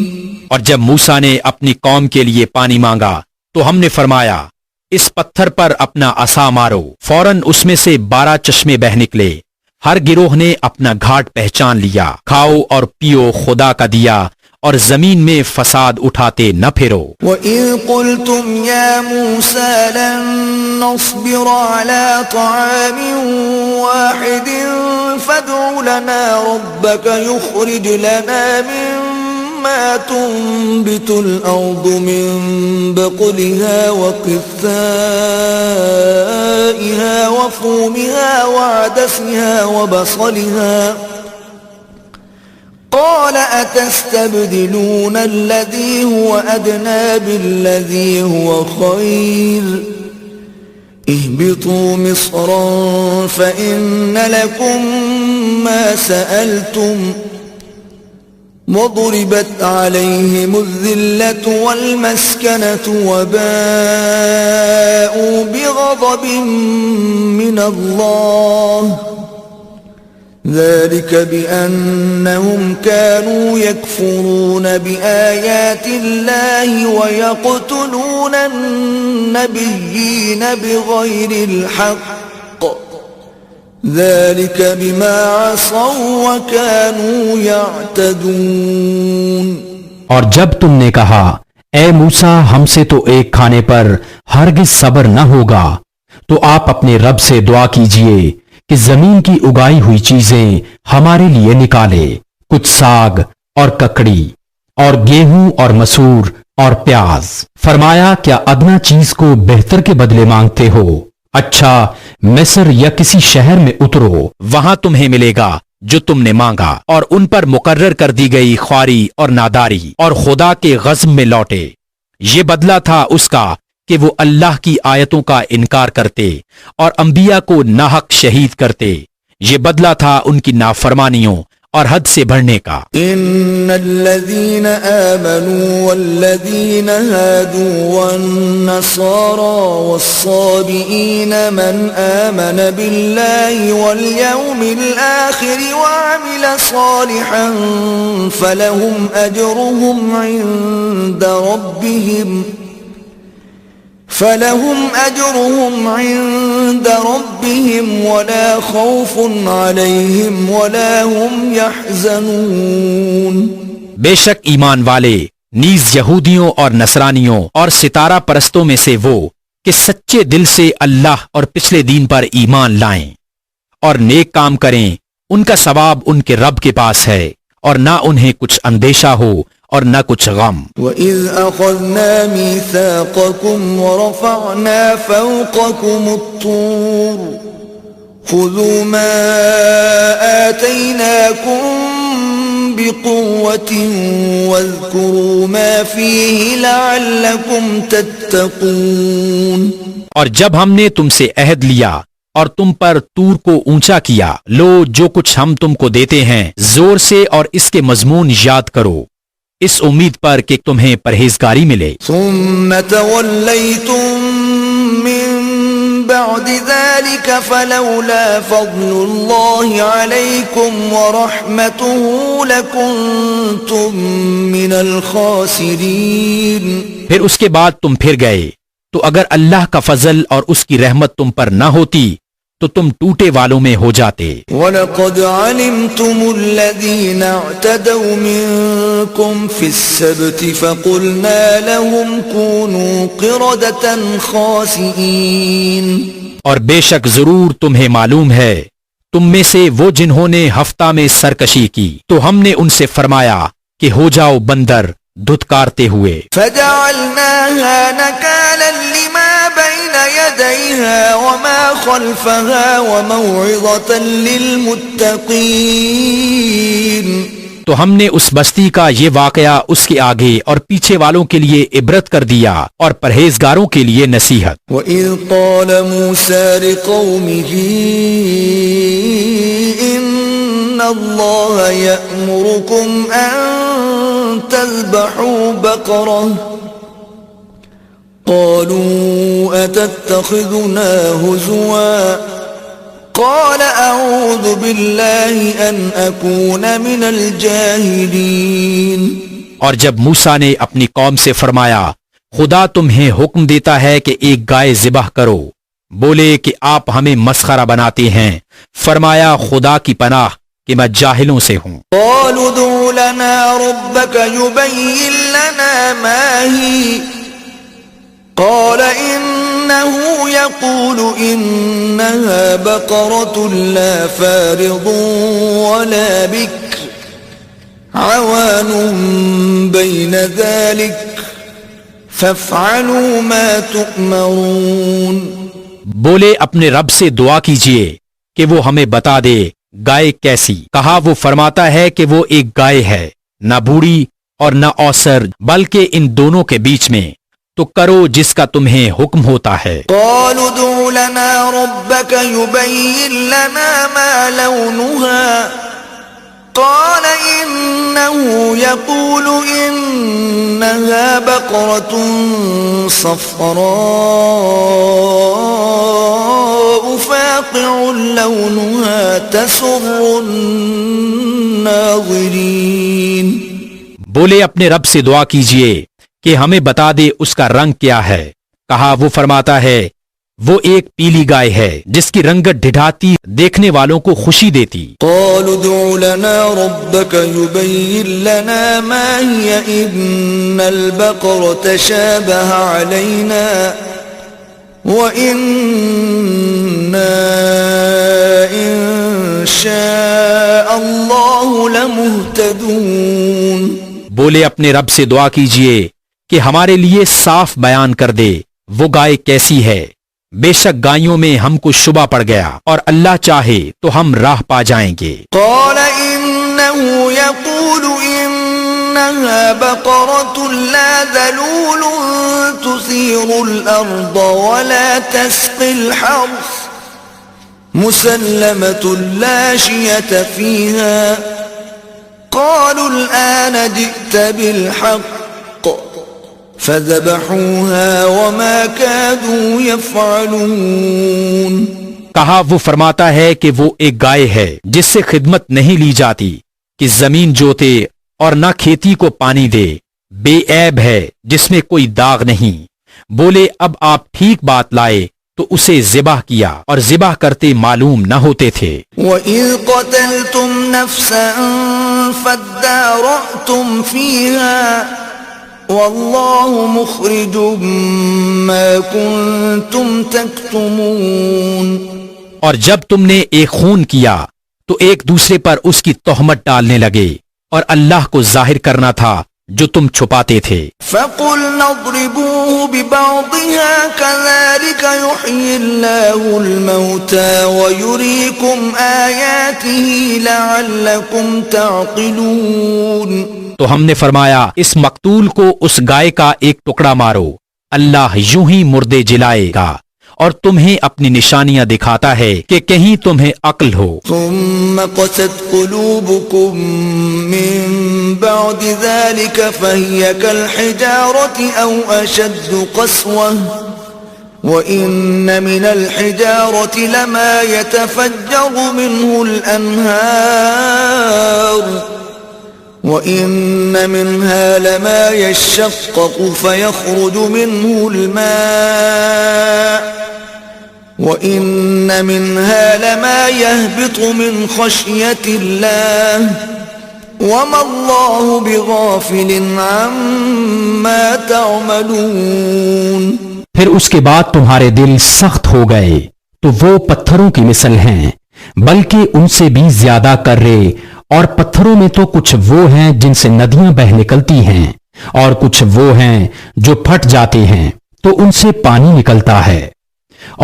اور جب موسیٰ نے اپنی قوم کے لیے پانی مانگا تو ہم نے فرمایا اس پتھر پر اپنا عصا مارو، فوراً اس میں سے 12 چشمے بہہ نکلے، ہر گروہ نے اپنا گھاٹ پہچان لیا، کھاؤ اور پیو خدا کا دیا اور زمین میں فساد اٹھاتے نہ پھرو۔ وَإِذْ قُلْتُمْ يَا مُوسَىٰ لَن نَّصْبِرَ عَلَىٰ طَعَامٍ وَاحِدٍ فَادْعُ لَنَا رَبَّكَ يُخْرِجْ لَنَا مِمَّا تُنبِتُ الْأَرْضُ مِن بَقْلِهَا وَقِثَّائِهَا وَفُومِهَا وَعَدَسِهَا وَبَصَلِهَا قال أتستبدلون الذي هو أدنى بالذي هو خير اهبطوا مصرا فإن لكم ما سألتم وضربت عليهم الذلة والمسكنة وباءوا بغضب من الله ذلك بأنهم كانوا يكفرون بآيات الله ويقتلون النبيين بغير الحق ذلك بما عصوا وكانوا يعتدون۔ اور جب تم نے کہا اے موسیٰ ہم سے تو ایک کھانے پر ہرگز صبر نہ ہوگا، تو آپ اپنے رب سے دعا کیجئے کہ زمین کی اگائی ہوئی چیزیں ہمارے لیے نکالے، کچھ ساگ اور ککڑی اور گیہوں اور مسور اور پیاز۔ فرمایا کیا ادنا چیز کو بہتر کے بدلے مانگتے ہو؟ اچھا مصر یا کسی شہر میں اترو، وہاں تمہیں ملے گا جو تم نے مانگا، اور ان پر مقرر کر دی گئی خواری اور ناداری، اور خدا کے غضب میں لوٹے۔ یہ بدلہ تھا اس کا کہ وہ اللہ کی آیتوں کا انکار کرتے اور انبیاء کو ناحق شہید کرتے۔ یہ بدلہ تھا ان کی نافرمانیوں اور حد سے بڑھنے کا۔ ان الذين آمنوا والذين هادوا والنصارى والصابئين من آمن بالله واليوم الآخر وعمل صالحا فلهم أجرهم عند ربهم ولا خوف عليهم ولا هم يحزنون۔ بے شک ایمان والے نیز یہودیوں اور نصرانیوں اور ستارہ پرستوں میں سے وہ کہ سچے دل سے اللہ اور پچھلے دین پر ایمان لائیں اور نیک کام کریں، ان کا ثواب ان کے رب کے پاس ہے، اور نہ انہیں کچھ اندیشہ ہو اور نہ کچھ غم۔ وَإِذْ أَخَذْنَا مِيثَاقَكُمْ وَرَفَعْنَا فَوْقَكُمُ الطُّورَ خُذُوا مَا آتَيْنَاكُمْ بِقُوَّةٍ وَاذْكُرُوا مَا فِيهِ لَعَلَّكُمْ تَتَّقُونَ۔ اور جب ہم نے تم سے عہد لیا اور تم پر طور کو اونچا کیا. لو جو کچھ ہم تم کو دیتے ہیں زور سے اور اس کے مضمون یاد کرو اس امید پر کہ تمہیں پرہیزگاری ملے. ثم توليتم من بعد ذلك فلولا فضل الله عليكم ورحمته لكنتم من الخاسرين. پھر اس کے بعد تم پھر گئے تو اگر اللہ کا فضل اور اس کی رحمت تم پر نہ ہوتی تو تم ٹوٹے والوں میں ہو جاتے. وَلَقَدْ عَلِمْتُمُ الَّذِينَ اعْتَدَوْا مِنكُمْ فِي السَّبْتِ فَقُلْنَا لَهُمْ كُونُوا قِرَدَةً خَاسِئِينَ. اور بے شک ضرور تمہیں معلوم ہے تم میں سے وہ جنہوں نے ہفتہ میں سرکشی کی تو ہم نے ان سے فرمایا کہ ہو جاؤ بندر دھتکارتے ہوئے. فَجَعَلْنَاهَا نَكَالًا لِمَا بَيْنَ يَدَيْهَا وَمَا خَلْفَهَا وَمَوْعِظَةً لِلْمُتَّقِينَ. تو ہم نے اس بستی کا یہ واقعہ اس کے آگے اور پیچھے والوں کے لیے عبرت کر دیا اور پرہیزگاروں کے لیے نصیحت. وَإِذْ قَالَ مُوسَى لِقَوْمِهِ إِنَّ اللَّهَ يَأْمُرُكُمْ أَن تذبحوا بقرة قالوا أتتخذنا هزوا قال أعوذ بالله أن أكون من الجاهلين. اور جب موسیٰ نے اپنی قوم سے فرمایا خدا تمہیں حکم دیتا ہے کہ ایک گائے ذبح کرو بولے کہ آپ ہمیں مسخرہ بناتے ہیں فرمایا خدا کی پناہ کہ میں جاہلوں سے ہوں. قالوا ادع لنا ربك يبين لنا ما هي قال إنه يقول إنها بقرة لا فارض ولا بكر عوان بين ذلك فافعلوا ما تؤمرون. بولے اپنے رب سے دعا کیجئے کہ وہ ہمیں بتا دے گائے کیسی. کہا وہ فرماتا ہے کہ وہ ایک گائے ہے نہ بوڑھی اور نہ اوسر بلکہ ان دونوں کے بیچ میں تو کرو جس کا تمہیں حکم ہوتا ہے. قالوا ادع لنا ربك يبين لنا ما لونها قال إنه يقول إنها بقرة صفراء فاقع لونها تسر الناظرين. بولے اپنے رب سے دعا کیجئے کہ ہمیں بتا دے اس کا رنگ کیا ہے. کہا وہ فرماتا ہے وہ ایک پیلی گائے ہے جس کی رنگت ڈھٹھاتی دیکھنے والوں کو خوشی دیتی. قالوا ادع لنا ربك يبين لنا ما هي إن البقرة تشابه علينا وإنا إن شاء الله لمهتدون. بولے اپنے رب سے دعا کیجئے کہ ہمارے لیے صاف بیان کر دے وہ گائے کیسی ہے. بے شک گائیوں میں ہم کو شبہ پڑ گیا اور اللہ چاہے تو ہم راہ پا جائیں گے. قال إنه يقول إنها بقرة لا ذلول تثير الأرض ولا تسقي الحرث مسلمة لا شية فيها قالوا الآن جئت بالحق فذبحوها وما كادوا يفعلون. کہا وہ فرماتا ہے کہ وہ ایک گائے ہے جس سے خدمت نہیں لی جاتی کہ زمین جوتے اور نہ کھیتی کو پانی دے بے عیب ہے جس میں کوئی داغ نہیں. بولے اب آپ ٹھیک بات لائے تو اسے ذبح کیا اور ذبح کرتے معلوم نہ ہوتے تھے. وَإِذْ قَتَلْتُمْ نَفْسًا فَادَّارَأْتُمْ فِيهَا وَاللَّهُ مُخْرِجٌ مَا كُنْتُمْ تَكْتُمُونَ. اور جب تم نے ایک خون کیا تو ایک دوسرے پر اس کی تہمت ڈالنے لگے اور اللہ کو ظاہر کرنا تھا جو تم چھپاتے تھے. فَقُلْنَا اضْرِبُوهُ بِبَعْضِهَا كَذَلِكَ يُحْيِي اللَّهُ الْمَوْتَى وَيُرِيكُمْ آيَاتِهِ لَعَلَّكُمْ تَعْقِلُونَ. تو ہم نے فرمایا اس مقتول کو اس گائے کا ایک ٹکڑا مارو اللہ یوں ہی مردے جلائے گا اور تمہیں اپنی نشانیاں دکھاتا ہے کہ کہیں تمہیں عقل ہو. ثم قست قلوبكم من بعد ذلك فهي كالحجارة أو أشد قسوة وإن من الحجارة لما يتفجر منه الأنهار وإن منها لما يشقق فيخرج منه الماء وَإِنَّ مِنْهَا لَمَا يَهْبِطُ مِنْ خَشْيَةِ اللَّهِ وَمَا اللَّهُ بِغَافِلٍ عَمَّا تَعْمَلُونَ. پھر اس کے بعد تمہارے دل سخت ہو گئے تو وہ پتھروں کی مثل ہیں، بلکہ ان سے بھی زیادہ کرے، اور پتھروں میں تو کچھ وہ ہیں جن سے ندیاں بہہ نکلتی ہیں، اور کچھ وہ ہیں جو پھٹ جاتے ہیں تو ان سے پانی نکلتا ہے،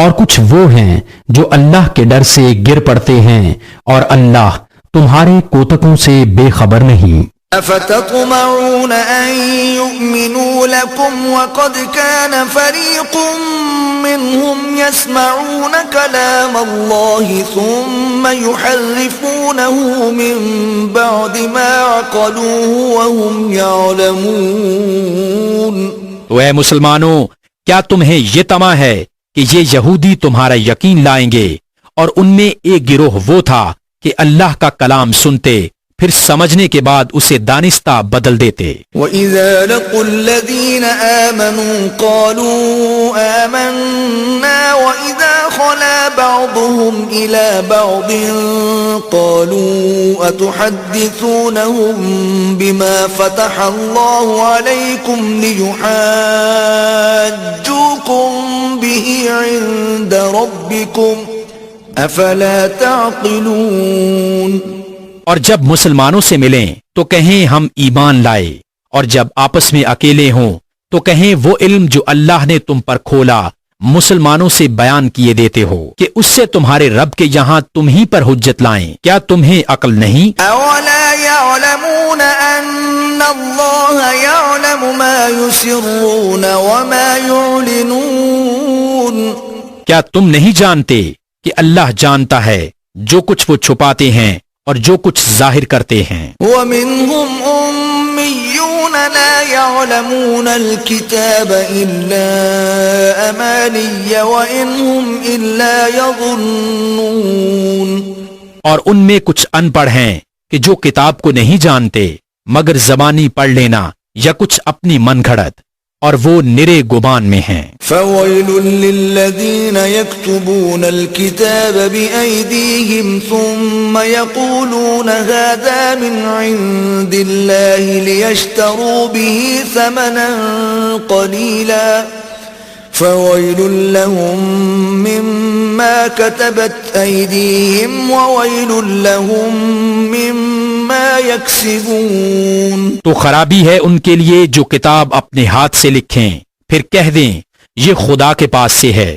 اور کچھ وہ ہیں جو اللہ کے ڈر سے گر پڑتے ہیں، اور اللہ تمہارے کوتکوں سے بے خبر نہیں. أفتطمعون أن يؤمنوا لكم وقد كان فريق منهم يسمعون كلام الله ثم يحرفونه من بعد ما عقلوه وهم يعلمون. تو اے مسلمانوں، کیا تمہیں یہ طمع ہے کہ یہ یہودی تمہارا یقین لائیں گے؟ اور ان میں ایک گروہ وہ تھا کہ اللہ کا کلام سنتے پھر سمجھنے کے بعد اسے دانستہ بدل دیتے. وَإِذَا لَقُوا الَّذِينَ آمَنُوا قَالُوا آمَنَّا وَإِذَا خَلَا بَعْضُهُمْ إِلَى بَعْضٍ قَالُوا أَتُحَدِّثُونَهُم بِمَا فَتَحَ اللَّهُ عَلَيْكُمْ لِيُحَاجُّوكُم بِهِ عِندَ رَبِّكُمْ أَفَلَا تَعْقِلُونَ. اور جب مسلمانوں سے ملیں تو کہیں ہم ایمان لائے، اور جب آپس میں اکیلے ہوں تو کہیں وہ علم جو اللہ نے تم پر کھولا مسلمانوں سے بیان کیے دیتے ہو کہ اس سے تمہارے رب کے یہاں تم ہی پر حجت لائیں. کیا تمہیں عقل نہیں؟ أَوَلَا يَعْلَمُونَ أَنَّ اللَّهَ يَعْلَمُ مَا يُسِرُّونَ وَمَا يُعْلِنُونَ. کیا تم نہیں جانتے کہ اللہ جانتا ہے جو کچھ وہ چھپاتے ہیں اور جو کچھ ظاہر کرتے ہیں. وَمِنْهُمْ أُمِّيُّونَ لَا يَعْلَمُونَ الْكِتَابَ إِلَّا أَمَانِيَّ وَإِنْ هُمْ إِلَّا يَظُنُّونَ. اور ان میں کچھ ان پڑھ ہیں کہ جو کتاب کو نہیں جانتے مگر زبانی پڑھ لینا یا کچھ اپنی من گھڑت، اور وہ نرے گمان میں ہیں. فَوَيْلٌ لِّلَّذِينَ يَكْتُبُونَ الْكِتَابَ بِأَيْدِيهِمْ ثُمَّ يَقُولُونَ هَذَا مِنْ عِندِ اللَّهِ لِيَشْتَرُوا بِهِ ثَمَنًا قَلِيلًا فَوَيْلٌ لَّهُم مِّمَّا كَتَبَتْ أَيْدِيهِمْ وَوَيْلٌ لَّهُم مِّمَّا يَكْسِبُونَ. تو خرابی ہے ان کے لیے جو کتاب اپنے ہاتھ سے لکھیں پھر کہہ دیں یہ خدا کے پاس سے ہے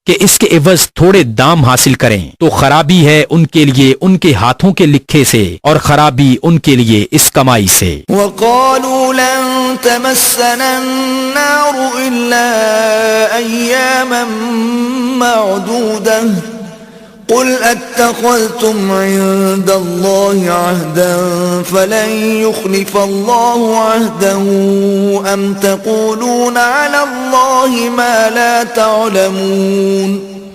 کہ اس کے عوض تھوڑے دام حاصل کریں. تو خرابی ہے ان کے لیے ان کے ہاتھوں کے لکھے سے، اور خرابی ان کے لیے اس کمائی سے. وَقَالُوا لَن تَمَسَّنَا النَّارُ إِلَّا أَيَّامًا مَّعْدُودَةً قُلْ أَتَّخَذْتُمْ عِندَ اللَّهِ عَهْدًا فَلَن يُخْلِفَ اللَّهُ عَهْدَهُ أَمْ تَقُولُونَ عَلَى اللَّهِ مَا لَا تَعْلَمُونَ.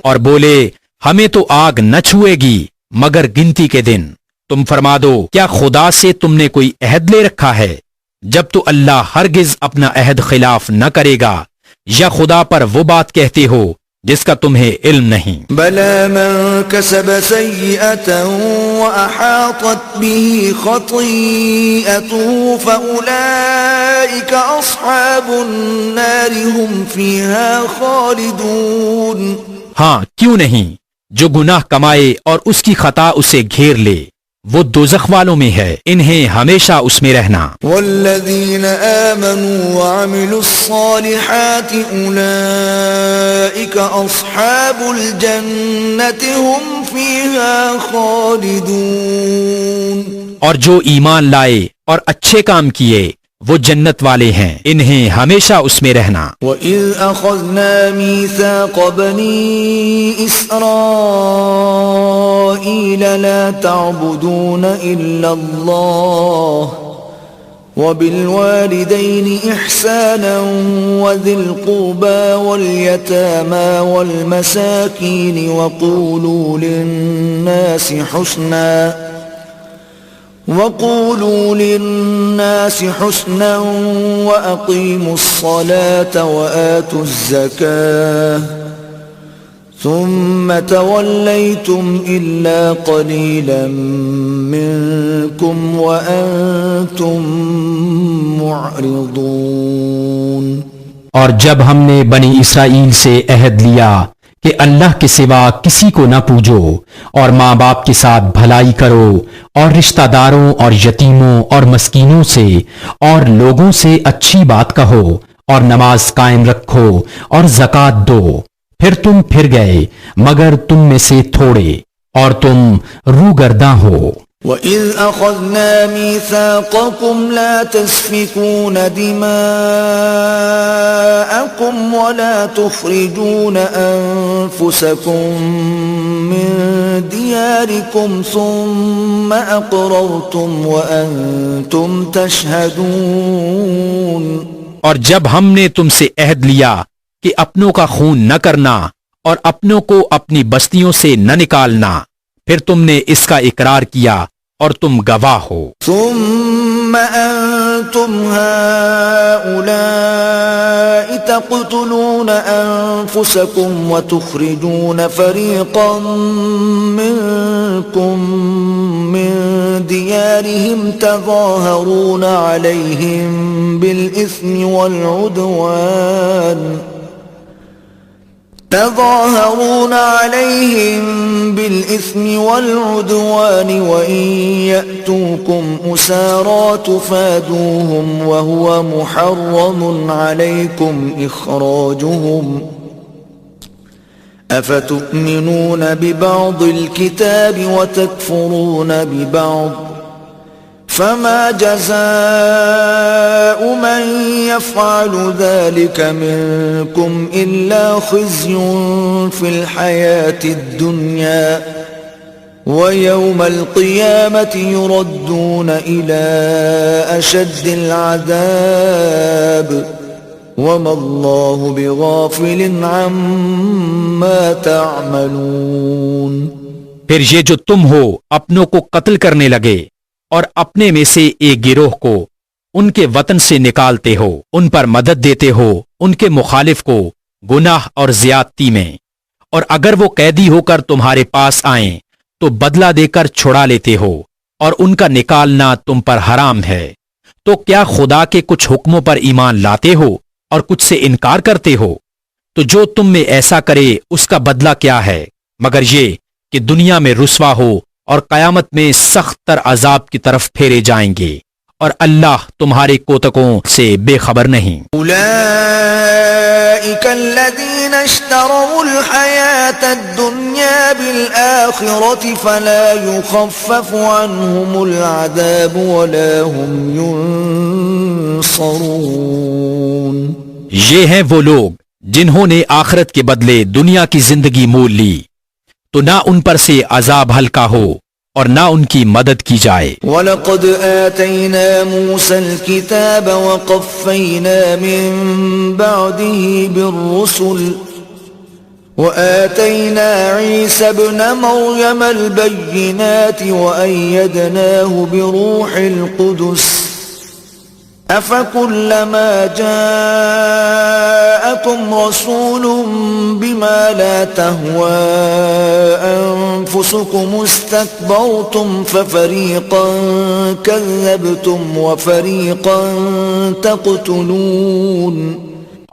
اور بولے ہمیں تو آگ نہ چھوئے گی مگر گنتی کے دن. تم فرما دو کیا خدا سے تم نے کوئی عہد لے رکھا ہے؟ جب تو اللہ ہرگز اپنا عہد خلاف نہ کرے گا، یا خدا پر وہ بات کہتے ہو جس کا تمہیں علم نہیں. بَلَى مَن كَسَبَ سَيِّئَةً وَأَحَاطَتْ بِهِ خَطِيئَتُهُ فَأُولَئِكَ أَصْحَابُ النَّارِ هُمْ فِيهَا خَالِدُونَ. ہاں کیوں نہیں، جو گناہ کمائے اور اس کی خطا اسے گھیر لے وہ دوزخ والوں میں ہے، انہیں ہمیشہ اس میں رہنا. والذین آمنوا وعملوا الصالحات اولئک اصحاب الجنة هم فیہا خالدون. اور جو ایمان لائے اور اچھے کام کیے وہ جنت والے ہیں، انہیں ہمیشہ اس میں رہنا۔ وَإِذْ أَخَذْنَا مِيثَاقَ بَنِي إِسْرَائِيلَ لَا تَعْبُدُونَ إِلَّا اللَّهَ وَبِالْوَالِدَيْنِ إِحْسَانًا وَذِي الْقُرْبَى وَالْيَتَامَى وَالْمَسَاكِينِ وَقُولُوا لِلنَّاسِ حُسْنًا وَأَقِيمُوا الصَّلَاةَ وَآتُوا الزَّكَاةَ ثُمَّ تَوَلَّيْتُمْ إِلَّا قَلِيلًا مِّنكُمْ وَأَنتُم مُّعْرِضُونَ۔ اور جب ہم نے بنی اسرائیل سے عہد لیا کہ اللہ کے سوا کسی کو نہ پوجو اور ماں باپ کے ساتھ بھلائی کرو اور رشتہ داروں اور یتیموں اور مسکینوں سے اور لوگوں سے اچھی بات کہو اور نماز قائم رکھو اور زکوٰۃ دو، پھر تم پھر گئے مگر تم میں سے تھوڑے اور تم روگرداں ہو۔ وَإِذْ أَخَذْنَا مِيثَاقَكُمْ لَا تَسْفِكُونَ دِمَاءَكُمْ وَلَا تُخْرِجُونَ أَنفُسَكُمْ مِنْ دِيَارِكُمْ ثُمَّ أَقْرَرْتُمْ وَأَنْتُمْ تَشْهَدُونَ۔ اور جب ہم نے تم سے عہد لیا کہ اپنوں کا خون نہ کرنا اور اپنوں کو اپنی بستیوں سے نہ نکالنا، پھر تم نے اس کا اقرار کیا اور تم گواہ ہو۔ ثم أنتم هؤلاء تقتلون أنفسكم وتخرجون فريقا منكم من ديارهم تظاهرون عليهم بالإثم والعدوان وإن يأتوكم أسارى تفادوهم وهو محرم عليكم إخراجهم أفتؤمنون ببعض الكتاب وتكفرون ببعض فما جزاء من يفعل ذلك منكم إلا خزي في الحياة الدنيا ويوم القيامة يردون إلى أشد العذاب وما الله بغافل عما تعملون۔ پھر یہ جو تم ہو اپنوں کو قتل کرنے لگے اور اپنے میں سے ایک گروہ کو ان کے وطن سے نکالتے ہو، ان پر مدد دیتے ہو ان کے مخالف کو گناہ اور زیادتی میں، اور اگر وہ قیدی ہو کر تمہارے پاس آئیں تو بدلہ دے کر چھڑا لیتے ہو اور ان کا نکالنا تم پر حرام ہے، تو کیا خدا کے کچھ حکموں پر ایمان لاتے ہو اور کچھ سے انکار کرتے ہو؟ تو جو تم میں ایسا کرے اس کا بدلہ کیا ہے مگر یہ کہ دنیا میں رسوا ہو اور قیامت میں سخت تر عذاب کی طرف پھیرے جائیں گے، اور اللہ تمہارے کوتکوں سے بے خبر نہیں۔ أولئك الذين اشتروا الحياة الدنيا بالآخرة فلا يخفف عنهم العذاب ولا هم ينصرون۔ یہ ہیں وہ لوگ جنہوں نے آخرت کے بدلے دنیا کی زندگی مول لی، تو نہ ان پر سے عذاب ہلکا ہو اور نہ ان کی مدد کی جائے۔ وَلَقَدْ آتَيْنَا مُوسَى الْكِتَابَ وَقَفَّيْنَا مِن بَعْدِهِ بِالرُّسُلِ وَآتَيْنَا عِيسَى ابْنَ مَرْيَمَ الْبَيِّنَاتِ وَأَيَّدْنَاهُ بِرُوحِ الْقُدُسِ أَفَكُلَّمَا جَاءَكُمْ رَسُولٌ بِمَا لَا تَهْوَى أَنفُسُكُمُ اسْتَكْبَرْتُمْ فَفَرِيقًا كَذَّبْتُمْ وَفَرِيقًا تَقْتُلُونَ۔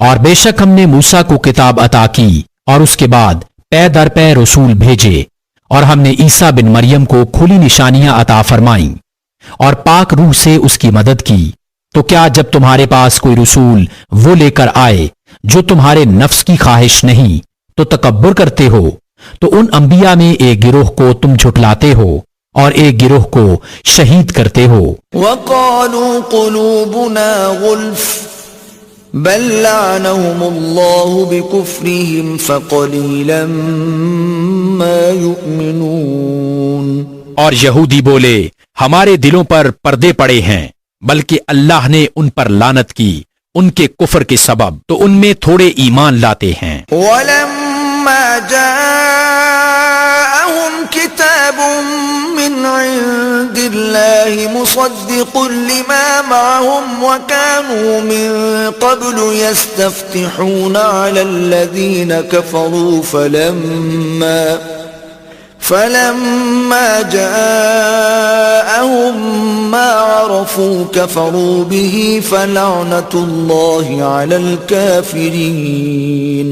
اور بے شک ہم نے موسیٰ کو کتاب عطا کی اور اس کے بعد پے در پے رسول بھیجے، اور ہم نے عیسیٰ بن مریم کو کھلی نشانیاں عطا فرمائیں اور پاک روح سے اس کی مدد کی۔ تو کیا جب تمہارے پاس کوئی رسول وہ لے کر آئے جو تمہارے نفس کی خواہش نہیں تو تکبر کرتے ہو؟ تو ان انبیاء میں ایک گروہ کو تم جھٹلاتے ہو اور ایک گروہ کو شہید کرتے ہو۔ وقالوا قلوبنا غلف بل لعنهم الله بكفرهم فقليلا ما يؤمنون۔ اور یہودی بولے ہمارے دلوں پر پردے پڑے ہیں، بلکہ اللہ نے ان پر لعنت کی ان کے کفر کے سبب، تو ان میں تھوڑے ایمان لاتے ہیں۔ ولما جاءهم كتاب من عند الله مصدق لما معهم وكانوا من قبل يستفتحون على الذين كفروا فلما جاءهم ما عرفوا كفروا به فلعنة الله على الكافرين۔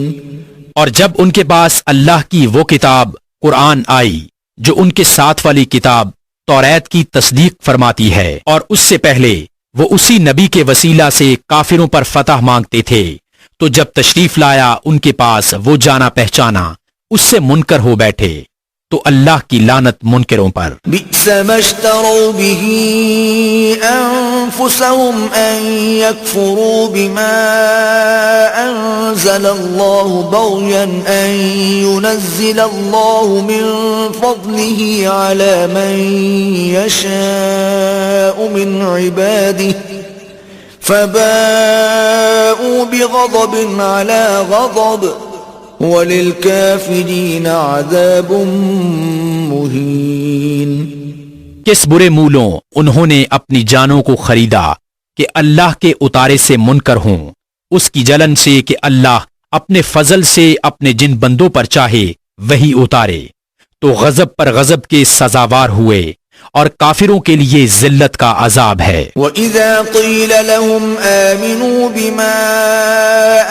اور جب ان کے پاس اللہ کی وہ کتاب قرآن آئی جو ان کے ساتھ والی کتاب توریت کی تصدیق فرماتی ہے، اور اس سے پہلے وہ اسی نبی کے وسیلہ سے کافروں پر فتح مانگتے تھے، تو جب تشریف لایا ان کے پاس وہ جانا پہچانا، اس سے منکر ہو بیٹھے، تو اللہ کی لعنت منکروں پر۔ بئس ما اشتروا به انفسهم ان يكفروا بما انزل الله بغيا ان ينزل الله من فضله على من يشاء من عباده فباءوا بغضب على غضب وَلِلْكَافِرِينَ عَذَابٌ مُّهِينٌ۔ کس برے مولوں انہوں نے اپنی جانوں کو خریدا کہ اللہ کے اتارے سے منکر ہوں، اس کی جلن سے کہ اللہ اپنے فضل سے اپنے جن بندوں پر چاہے وہی اتارے، تو غضب پر غضب کے سزاوار ہوئے، اور کافروں کے لیے ذلت کا عذاب ہے۔ وَإِذَا قِيلَ لَهُمْ آمِنُوا بِمَا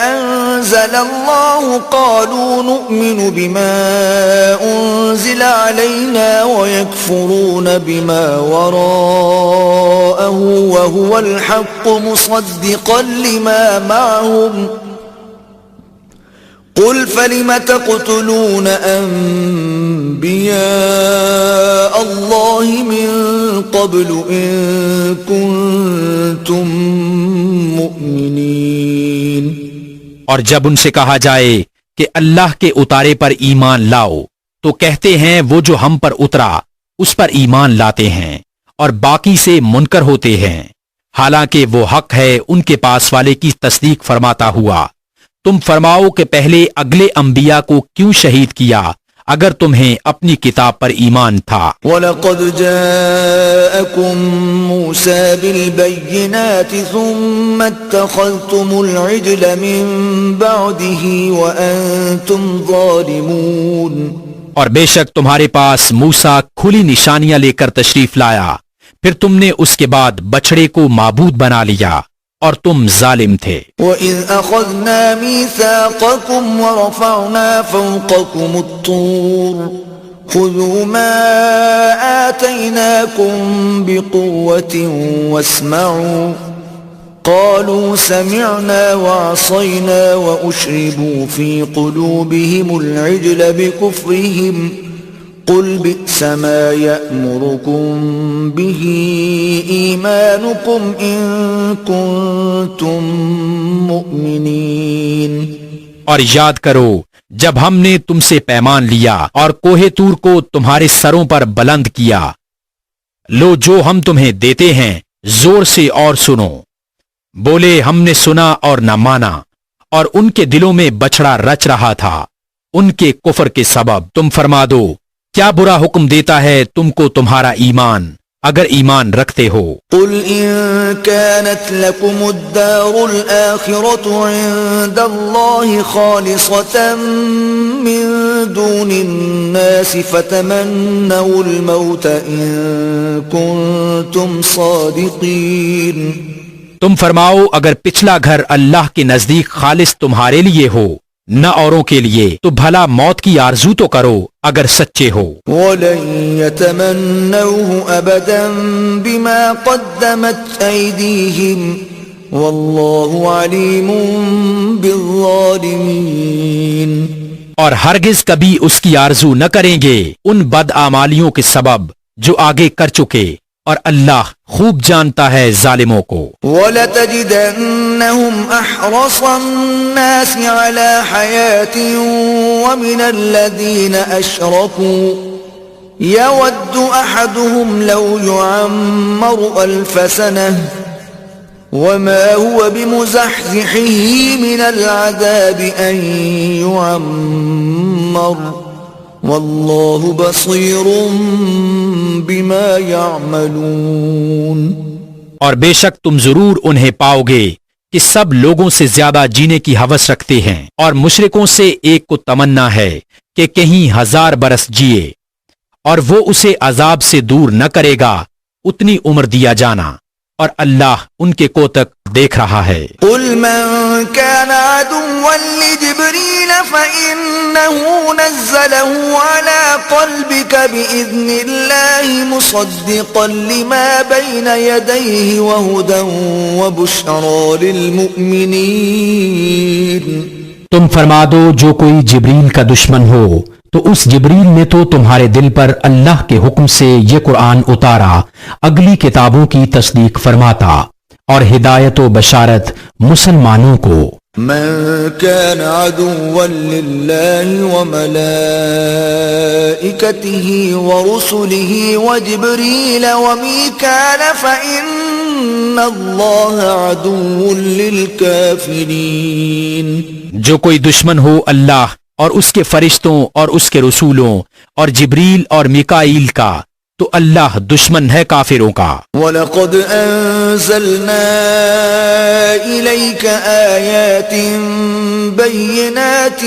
أَنزَلَ اللَّهُ قَالُوا نُؤْمِنُ بِمَا أُنزِلَ عَلَيْنَا وَيَكْفُرُونَ بِمَا وَرَاءَهُ وَهُوَ الْحَقُّ مُصَدِّقًا لِمَا مَعَهُمْ قُلْ فَلِمَ تَقْتُلُونَ أَنبِيَاءَ اللَّهِ مِن قَبْلُ إِن كُنتُم مُّؤْمِنِينَ۔ اور جب ان سے کہا جائے کہ اللہ کے اتارے پر ایمان لاؤ، تو کہتے ہیں وہ جو ہم پر اترا اس پر ایمان لاتے ہیں، اور باقی سے منکر ہوتے ہیں، حالانکہ وہ حق ہے ان کے پاس والے کی تصدیق فرماتا ہوا۔ تم فرماؤ کہ پہلے اگلے انبیاء کو کیوں شہید کیا اگر تمہیں اپنی کتاب پر ایمان تھا۔ وَلَقَدْ جَاءَكُم مُوسَى بِالْبَيِّنَاتِ ثُمَّ اتَّخَذْتُمُ الْعِجْلَ مِن بَعْدِهِ وَأَنْتُمْ ظَالِمُونَ۔ اور بے شک تمہارے پاس موسیٰ کھلی نشانیاں لے کر تشریف لایا، پھر تم نے اس کے بعد بچڑے کو معبود بنا لیا، اور تم ظالم تھے۔ وَإِذْ أَخَذْنَا مِيثَاقَكُمْ وَرَفَعْنَا فَوْقَكُمُ الطُّورَ خُذُوا مَا آتَيْنَاكُمْ بِقُوَّةٍ وَاسْمَعُوا قَالُوا سَمِعْنَا وَعَصَيْنَا وَأُشْرِبُوا فِي قُلُوبِهِمُ الْعِجْلَ بِكُفْرِهِمْ قُلْ بِئْسَ مَا يَأْمُرُكُمْ بِهِ إِيمَانُكُمْ إِن كُنتُم مُّؤْمِنِينَ۔ اور یاد کرو جب ہم نے تم سے پیمان لیا اور کوہ طور کو تمہارے سروں پر بلند کیا، لو جو ہم تمہیں دیتے ہیں زور سے اور سنو۔ بولے ہم نے سنا اور نہ مانا، اور ان کے دلوں میں بچڑا رچ رہا تھا ان کے کفر کے سبب۔ تم فرما دو کیا برا حکم دیتا ہے تم کو تمہارا ایمان اگر ایمان رکھتے ہو۔ قل ان كانت لكم الدار الآخرة عند الله خالصة من دون الناس فتمنوا الموت ان كنتم صادقين۔ تم فرماؤ اگر پچھلا گھر اللہ کے نزدیک خالص تمہارے لیے ہو نہ اوروں کے لیے، تو بھلا موت کی آرزو تو کرو اگر سچے ہو۔ وَلَن يَتَمَنَّوْهُ أَبَدًا بِمَا قَدَّمَتْ أَيْدِيهِمْ وَاللَّهُ عَلِيمٌ بِالظَّالِمِينَ۔ اور ہرگز کبھی اس کی آرزو نہ کریں گے ان بدعمالیوں کے سبب جو آگے کر چکے اور اللہ خوب جانتا ہے ظالموں کو۔ وَلَتَجِدَنَّهُمْ أَحْرَصَ النَّاسِ عَلَى حَيَاةٍ وَمِنَ الَّذِينَ أَشْرَكُوا يَوَدُّ أَحَدُهُمْ لَوْ يُعَمَّرُ أَلْفَ سَنَةٍ وَمَا هُوَ بِمُزَحْزِحِهِ مِنَ الْعَذَابِ أَن يُعَمَّرَ وَاللَّهُ بَصِيرٌ بِمَا يَعْمَلُونَ۔ اور بے شک تم ضرور انہیں پاؤ گے کہ سب لوگوں سے زیادہ جینے کی ہوس رکھتے ہیں، اور مشرکوں سے ایک کو تمنا ہے کہ کہیں 1000 برس جیے، اور وہ اسے عذاب سے دور نہ کرے گا اتنی عمر دیا جانا، اور اللہ ان کے کوتک دیکھ رہا ہے۔ قل من كان عدوا لجبريل فإنه نزله على قلبك بإذن الله مصدقا لما بين يديه وهدى وبشرى للمؤمنين۔ تم فرما دو جو کوئی جبریل کا دشمن ہو تو اس جبریل نے تو تمہارے دل پر اللہ کے حکم سے یہ قرآن اتارا اگلی کتابوں کی تصدیق فرماتا اور ہدایت و بشارت مسلمانوں کو۔ من كان عدوا لله وملائكته ورسله وجبريل وميكال فإن الله عدو للكافرين۔ جو کوئی دشمن ہو اللہ اور اس کے فرشتوں اور اس کے رسولوں اور جبریل اور میکائیل کا تو اللہ دشمن ہے کافروں کا۔ وَلَقَدْ أَنزَلْنَا إِلَيْكَ آيَاتٍ بَيِّنَاتٍ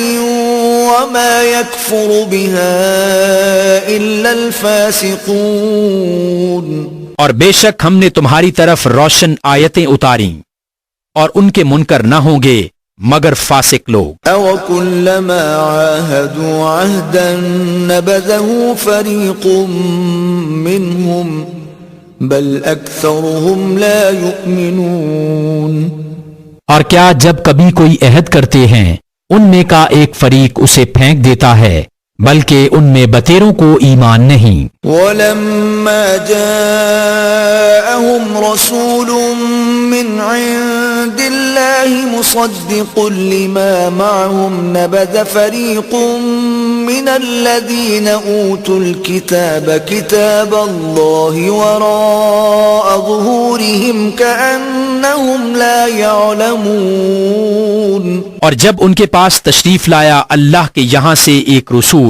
وَمَا يَكْفُرُ بِهَا إِلَّا الْفَاسِقُونَ۔ اور بے شک ہم نے تمہاری طرف روشن آیتیں اتاریں اور ان کے منکر نہ ہوں گے مگر فاسق لوگ۔ أَوَكُلَّمَا عَاهَدُوا عَهْدًا نَبَذَهُ فَرِيقٌ مِّنْهُمْ بَلْ أَكْثَرُهُمْ لَا يُؤْمِنُونَ۔ اور کیا جب کبھی کوئی عہد کرتے ہیں ان میں کا ایک فریق اسے پھینک دیتا ہے بلکہ ان میں بتیروں کو ایمان نہیں۔ وَلَمَّا جَاءَهُمْ رَسُولٌ مِّنْ عِندِ اللَّهِ مُصَدِّقٌ لِّمَا مَعَهُمْ نَبَذَ فَرِيقٌ مِّنَ الَّذِينَ أُوتُوا الْكِتَابَ كِتَابَ اللَّهِ وَرَاءَ ظُهُورِهِمْ كَأَنَّهُمْ لَا يَعْلَمُونَ۔ اور جب ان کے پاس تشریف لایا اللہ کے یہاں سے ایک رسول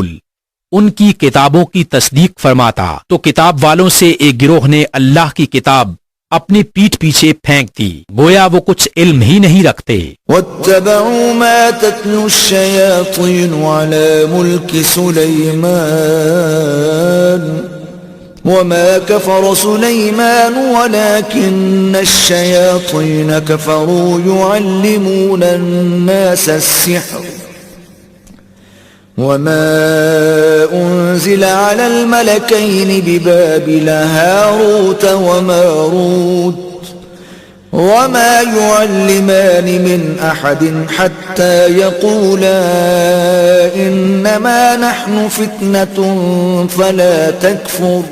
ان کی کتابوں کی تصدیق فرماتا تو کتاب والوں سے ایک گروہ نے اللہ کی کتاب اپنی پیٹھ پیچھے پھینک دی گویا وہ کچھ علم ہی نہیں رکھتے۔ وَاتَّبَعُوا مَا تَتْلُو الشَّيَاطِينُ عَلَى مُلْكِ سُلَيْمَانَ وَمَا كَفَرَ سُلَيْمَانُ وَلَكِنَّ الشَّيَاطِينَ كَفَرُوا يُعَلِّمُونَ النَّاسَ السِّحْرَ وَمَا أُنزِلَ عَلَى الْمَلَكَيْنِ بِبَابِلَ هَارُوتَ وَمَارُوتَ وَمَا يُعَلِّمَانِ مِنْ أَحَدٍ حَتَّى يَقُولَا إِنَّمَا نَحْنُ فِتْنَةٌ فَلَا تَكْفُرْ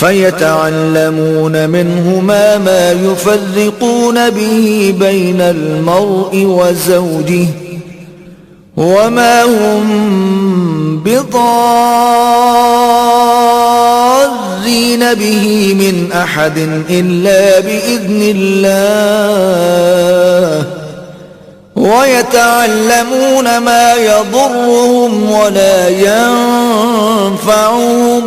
فَيَتَعَلَّمُونَ مِنْهُمَا مَا يُفَرِّقُونَ بِهِ بَيْنَ الْمَرْءِ وَزَوْجِهِ وَمَا هُمْ بِضَارِّينَ بِهِ مِنْ أَحَدٍ إِلَّا بِإِذْنِ اللَّهِ وَيَتَعَلَّمُونَ مَا يَضُرُّهُمْ وَلَا يَنفَعُهُمْ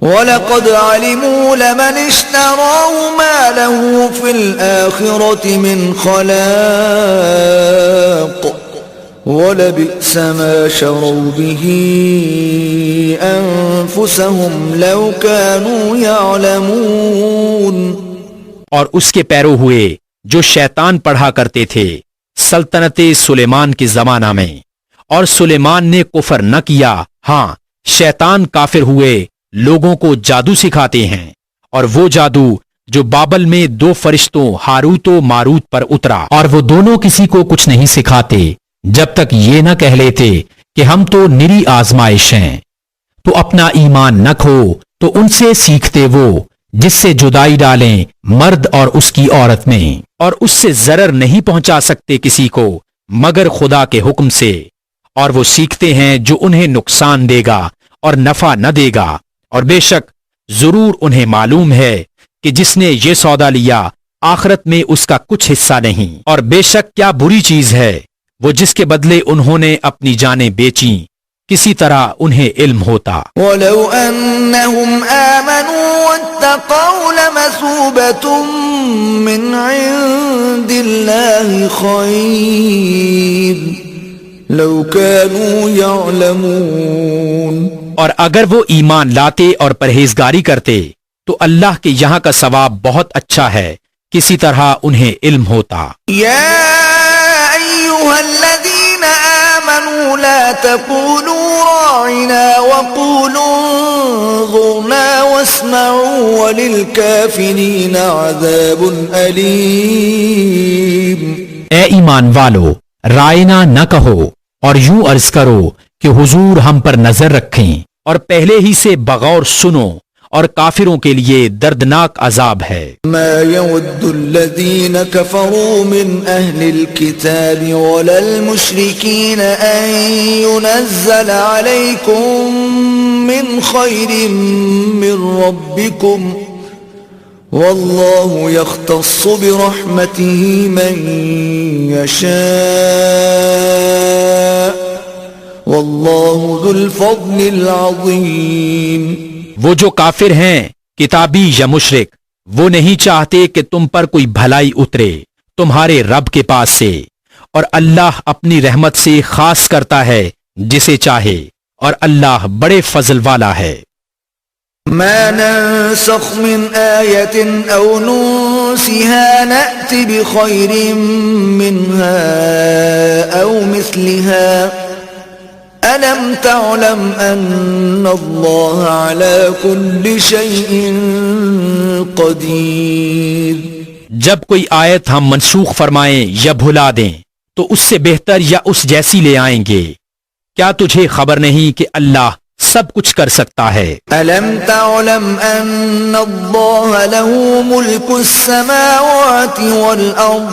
وَلَقَدْ عَلِمُوا لَمَنِ اشْتَرَاهُ مَا لَهُ فِي الْآخِرَةِ مِنْ خَلَاقٍ وَلَبِئْسَ مَا شَرَوْا بِهِ أَنفُسَهُمْ لَوْ كَانُوا يَعْلَمُونَ۔ اور اس کے پیرو ہوئے جو شیطان پڑھا کرتے تھے سلطنت سلیمان کے زمانہ میں، اور سلیمان نے کفر نہ کیا، ہاں شیطان کافر ہوئے لوگوں کو جادو سکھاتے ہیں، اور وہ جادو جو بابل میں 2 فرشتوں ہاروت و ماروت پر اترا، اور وہ دونوں کسی کو کچھ نہیں سکھاتے جب تک یہ نہ کہہ لیتے کہ ہم تو نری آزمائش ہیں۔ تو تو اپنا ایمان نہ کھو تو ان سے سیکھتے وہ جس سے جدائی ڈالیں مرد اور اس کی عورت میں، اور اس سے ضرر نہیں پہنچا سکتے کسی کو مگر خدا کے حکم سے، اور وہ سیکھتے ہیں جو انہیں نقصان دے گا اور نفع نہ دے گا، اور بے شک ضرور انہیں معلوم ہے کہ جس نے یہ سودا لیا آخرت میں اس کا کچھ حصہ نہیں، اور بے شک کیا بری چیز ہے وہ جس کے بدلے انہوں نے اپنی جانیں بیچیں، کسی طرح انہیں علم ہوتا۔ ولو أنهم آمنوا واتقوا لمثوبة من عند الله خير لو كانوا يعلمون۔ اور اگر وہ ایمان لاتے اور پرہیزگاری کرتے تو اللہ کے یہاں کا ثواب بہت اچھا ہے، کسی طرح انہیں علم ہوتا۔ يا أيها الذين آمنوا لا تقولوا راعنا وقولوا انظرنا واسمعوا وللكافرين عذاب أليم۔ اے ایمان والو، رائنا نہ کہو اور یوں عرض کرو کہ حضور ہم پر نظر رکھیں، اور پہلے ہی سے بغور سنو، اور کافروں کے لیے دردناک عذاب ہے۔ ما يود الذين كفروا من أهل الكتاب ولا المشركين أن ينزل عليكم من خير من ربكم والله يختص برحمته من يشاء والله ذو الفضل العظيم۔ وہ جو کافر ہیں کتابی یا مشرک، وہ نہیں چاہتے کہ تم پر کوئی بھلائی اترے تمہارے رب کے پاس سے، اور اللہ اپنی رحمت سے خاص کرتا ہے جسے چاہے، اور اللہ بڑے فضل والا ہے۔ ما ننسخ من آية أو ننسها نأت بخير منها أو مثلها ألم تعلم أن الله على كل شيء قدير۔ جب کوئی آیت ہم منسوخ فرمائیں یا بھلا دیں تو اس سے بہتر یا اس جیسی لے آئیں گے۔ کیا تجھے خبر نہیں کہ اللہ سب کچھ کر سکتا ہے؟ ألم تعلم أن الله له ملك السماوات والأرض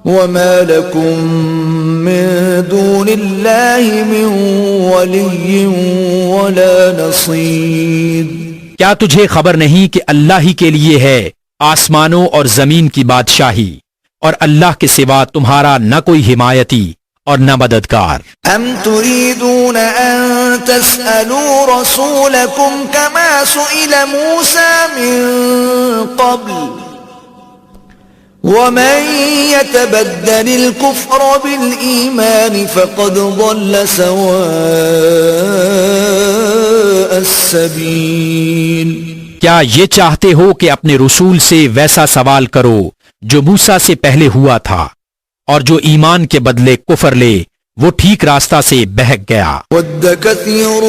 وما لكم من دون الله من ولي ولا نصير۔ کیا تجھے خبر نہیں کہ اللہ ہی کے لیے ہے آسمانوں اور زمین کی بادشاہی، اور اللہ کے سوا تمہارا نہ کوئی حمایتی اور نہ مددگار۔ ام تريدون ان تسألوا رسولكم كما سئل موسى من قبل ومن يتبدل الكفر بالإيمان فقد ضل سواء السبيل۔ کیا یہ چاہتے ہو کہ اپنے رسول سے ویسا سوال کرو جو موسیٰ سے پہلے ہوا تھا، اور جو ایمان کے بدلے کفر لے وہ ٹھیک راستہ سے بہک گیا۔ ود كثير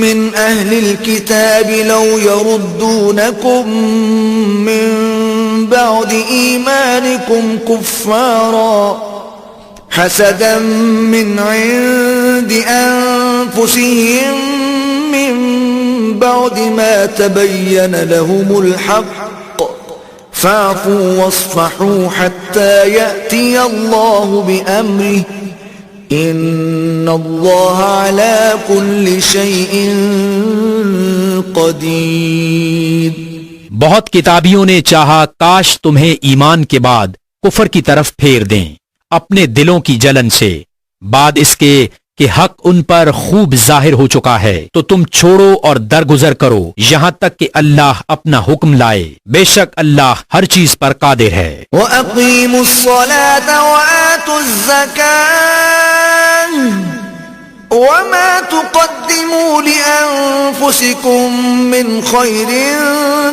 من أهل الكتاب لو يردونكم من بعد إيمانكم كفارا حسدا من عند أنفسهم من بعد ما تبين لهم الحق فاعفوا واصفحوا حتى يأتي الله بأمره ان اللہ علی کل شیء قدیر۔ بہت کتابیوں نے چاہا کاش تمہیں ایمان کے بعد کفر کی طرف پھیر دیں اپنے دلوں کی جلن سے، بعد اس کے کہ حق ان پر خوب ظاہر ہو چکا ہے، تو تم چھوڑو اور درگزر کرو یہاں تک کہ اللہ اپنا حکم لائے، بے شک اللہ ہر چیز پر قادر ہے۔ وَأَقِيمُوا الصَّلَاةَ وَآتُوا الزَّكَاةَ وَمَا تُقَدِّمُوا لِأَنفُسِكُم مِّنْ خَيْرٍ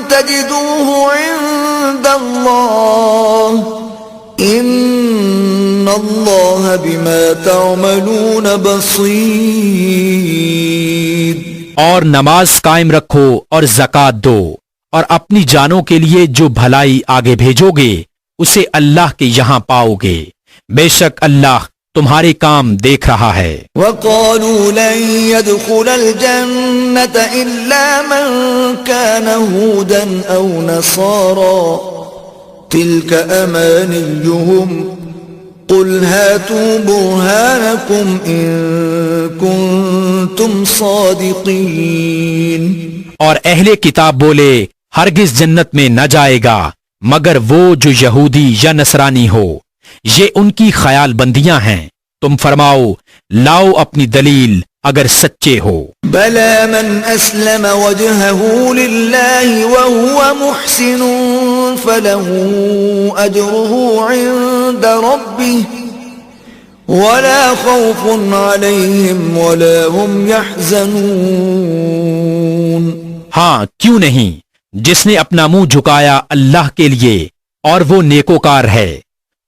تَجِدُوهُ عِندَ اللَّهِ ان اللہ بما تعملون بصیر۔ اور نماز قائم رکھو اور زکوٰۃ دو، اور اپنی جانوں کے لیے جو بھلائی آگے بھیجو گے اسے اللہ کے یہاں پاؤ گے، بے شک اللہ تمہارے کام دیکھ رہا ہے۔ وقالوا لن يدخل الجنة إلا من كان هودا أو نصارى تلك أمانيهم قل هاتوا برهانكم إن كنتم صادقين۔ اور اہل کتاب بولے ہرگز جنت میں نہ جائے گا مگر وہ جو یہودی یا نصرانی ہو، یہ ان کی خیال بندیاں ہیں، تم فرماؤ لاؤ اپنی دلیل اگر سچے ہو۔ بلى من أسلم وجهه لله وهو محسن فله أجره عند ربه ولا خوف عليهم ولا هم يحزنون۔ ہاں کیوں نہیں، جس نے اپنا منہ جھکایا اللہ کے لیے اور وہ نیکوکار ہے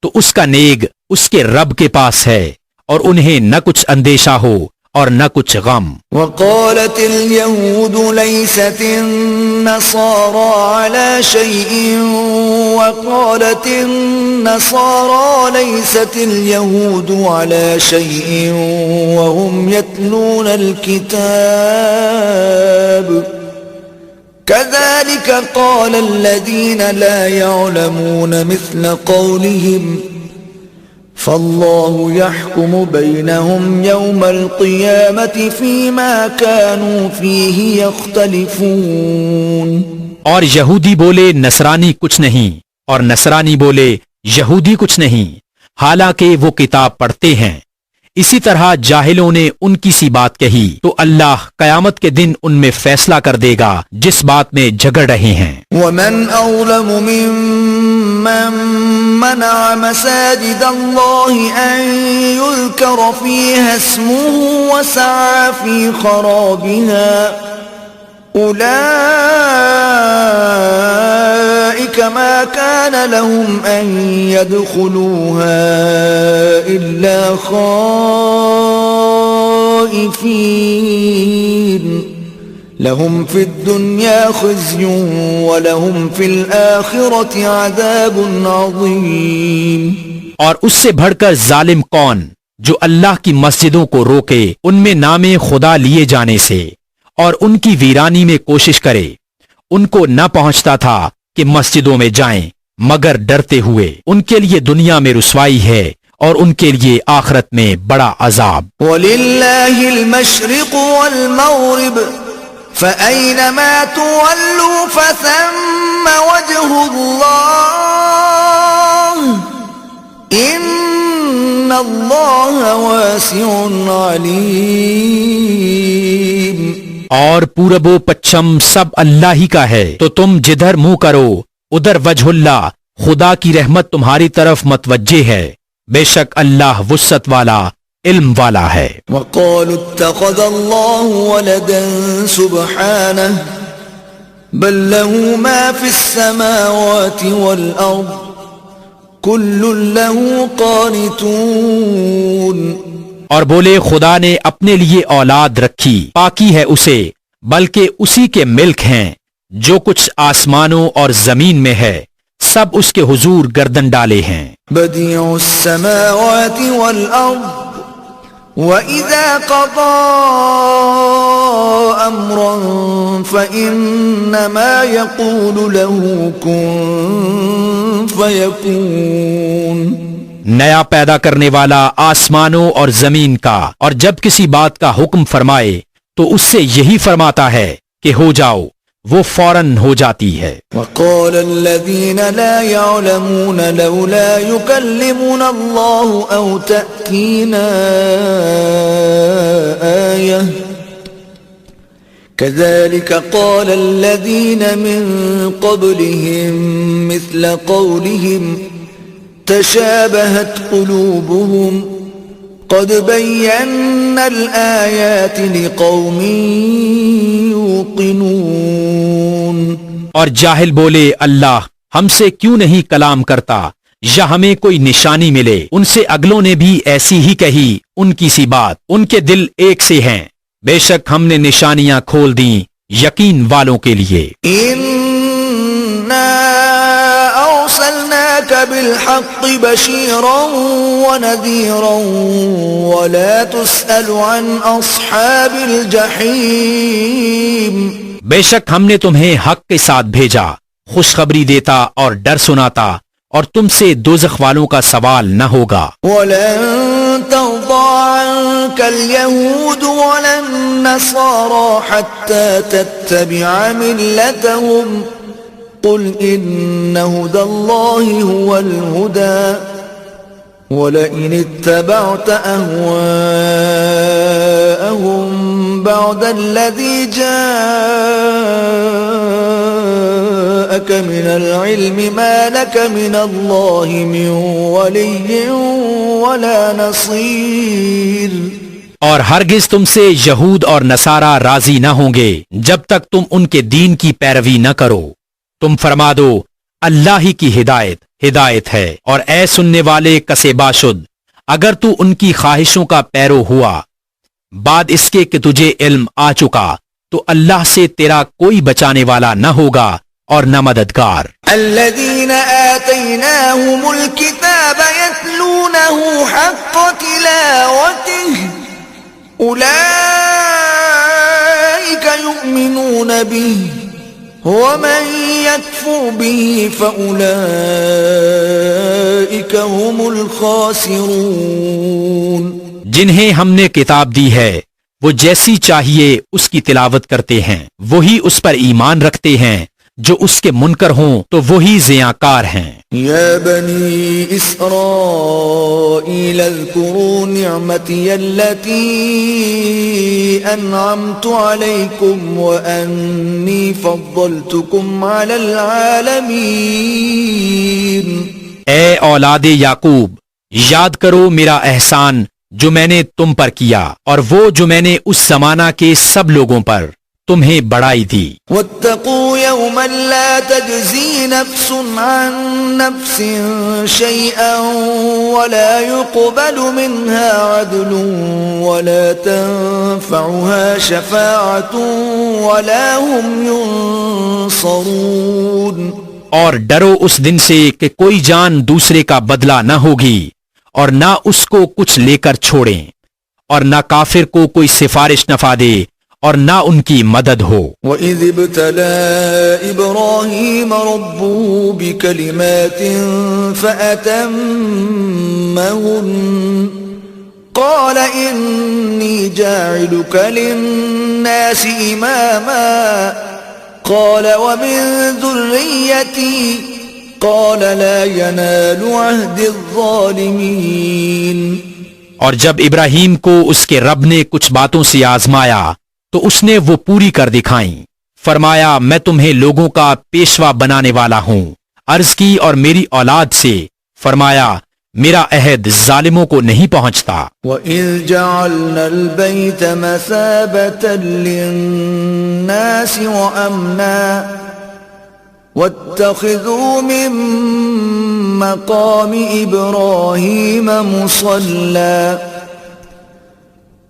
تو اس کا نیگ اس کے رب کے پاس ہے اور انہیں نہ کچھ اندیشہ ہو اور نہ کچھ غم۔ وقالت اليهود ليست النصارى على شيء وقالت النصارى ليست اليهود على شيء وهم يتلون الكتاب كذلك قال الذين لا يعلمون مثل قولهم فالله يحكم بينهم يوم القيامة فيما كانوا فيه يختلفون۔ اور یہودی بولے نصرانی کچھ نہیں اور نصرانی بولے یہودی کچھ نہیں، حالانکہ وہ کتاب پڑھتے ہیں۔ اسی طرح جاہلوں نے ان کی سی بات کہی تو اللہ قیامت کے دن ان میں فیصلہ کر دے گا جس بات میں جھگڑ رہے ہیں۔ ومن أظلم ممن منع مساجد الله أن يذكر فيها اسمه وسعى في خرابها أولئك ما كان لهم أن يدخلوها إلا خائفين لهم في الدنيا خزي ولهم في الآخرة عذاب عظيم۔ اور اس سے بڑھ کر ظالم کون جو اللہ کی مسجدوں کو روکے ان میں نام خدا لیے جانے سے اور ان کی ویرانی میں کوشش کرے، ان کو نہ پہنچتا تھا کہ مسجدوں میں جائیں مگر ڈرتے ہوئے، ان کے لیے دنیا میں رسوائی ہے اور ان کے لیے آخرت میں بڑا عذاب۔ وَلِلَّهِ الْمَشْرِقُ وَالْمَغْرِبُ فَأَيْنَمَا تُوَلُّوا فَثَمَّ وَجْهُ اللَّهِ إِنَّ اللَّهَ وَاسِعٌ عَلِيمٌ۔ اور پورب و پچھم سب اللہ ہی کا ہے، تو تم جدھر منہ کرو ادھر وجہ اللہ، خدا کی رحمت تمہاری طرف متوجہ ہے، بے شک اللہ وسعت والا علم والا ہے۔ وقالوا اتخذ الله ولدا سبحانه بل له ما في السماوات والأرض كل له قانتون۔ اور بولے خدا نے اپنے لیے اولاد رکھی، پاکی ہے اسے، بلکہ اسی کے ملک ہیں، جو کچھ آسمانوں اور زمین میں ہے سب اس کے حضور گردن ڈالے ہیں۔ بديع السماوات والأرض وَإِذَا قَضَى أَمْرًا فَإِنَّمَا يَقُولُ لَهُ كُن فَيَكُونُ۔ نیا پیدا کرنے والا آسمانوں اور زمین کا، اور جب کسی بات کا حکم فرمائے تو اس سے یہی فرماتا ہے کہ ہو جاؤ، وہ فوراً ہو جاتی ہے۔ وقال الذين لا يعلمون لولا يكلمنا الله أو تأتينا آية كذلك قال الذين من قبلهم مثل قولهم تشابهت قلوبهم قد بينا الآيات لقوم يوقنون۔ اور جاہل بولے اللہ ہم سے کیوں نہیں کلام کرتا یا ہمیں کوئی نشانی ملے، ان سے اگلوں نے بھی ایسی ہی کہی ان کی سی بات، ان کے دل ایک سے ہیں، بے شک ہم نے نشانیاں کھول دیں یقین والوں کے لیے۔ إِنَّا أَرْسَلْنَاكَ أرسلناك بالحق بشيرا ونذيرا ولا تسأل عن أصحاب الجحيم. بے شک ہم نے تمہیں حق کے ساتھ بھیجا، خوشخبری دیتا اور ڈر سناتا، اور تم سے دوزخ والوں کا سوال نہ ہوگا. ولن ترضى عنك اليهود ولا النصارى حتى تتبع ملتهم قل إن هدى الله هو الهدى ولئن اتبعت أهواءهم بعد الذي جاءك من العلم ما لك من الله من ولي ولا نصير. اور ہرگز تم سے یہود اور نصارہ راضی نہ ہوں گے جب تک تم ان کے دین کی پیروی نہ کرو. تم فرما دو اللہ ہی کی ہدایت ہے، اور اے سننے والے کسے باشد، اگر تو ان کی خواہشوں کا پیرو ہوا بعد اس کے کہ تجھے علم آ چکا، تو اللہ سے تیرا کوئی بچانے والا نہ ہوگا اور نہ مددگار. الذين آتيناهم الكتاب يتلونه حق تلاوته أولئك يؤمنون به ومن يكفر به فأولئك هم الخاسرون. جنہیں ہم نے کتاب دی ہے وہ جیسی چاہیے اس کی تلاوت کرتے ہیں، وہی اس پر ایمان رکھتے ہیں، جو اس کے منکر ہوں تو وہی زیاکار ہیں. يا بني إسرائيل اذكروا نعمتي التي أنعمت عليكم وأني فضلتكم على العالمين. اے اولاد یعقوب، یاد کرو میرا احسان جو میں نے تم پر کیا، اور وہ جو میں نے اس زمانہ کے سب لوگوں پر تمہیں بڑائی دی. واتقوا يوما لا تجزي نفس عن نفس شيئا ولا يقبل منها عدل ولا تنفعها شفاعة ولا هم ينصرون. اور ڈرو اس دن سے کہ کوئی جان دوسرے کا بدلہ نہ ہوگی، اور نہ اس کو کچھ لے کر چھوڑیں، اور نہ کافر کو کوئی سفارش نفع دے، اور نہ ان کی مدد ہو. وَإِذِ ابْتَلَى إِبْرَاهِيمَ رَبُّهُ بِكَلِمَاتٍ فَأَتَمَّهُنَّ قَالَ إِنِّي جَاعِلُكَ لِلنَّاسِ إِمَامًا قَالَ وَمِن ذُرِّيَّتِي قَالَ لَا يَنَالُ عَهْدِ الظَّالِمِينَ. اور جب ابراہیم کو اس کے رب نے کچھ باتوں سے آزمایا تو اس نے وہ پوری کر دکھائیں. فرمایا میں تمہیں لوگوں کا پیشوا بنانے والا ہوں. عرض کی اور میری اولاد سے، فرمایا میرا عہد ظالموں کو نہیں پہنچتا. وَإِذْ جَعَلْنَا الْبَيْتَ مَثَابَةً لِلنَّاسِ وَأَمْنًا وَاتَّخِذُوا مِن مَّقَامِ إِبْرَاهِيمَ مُصَلًّى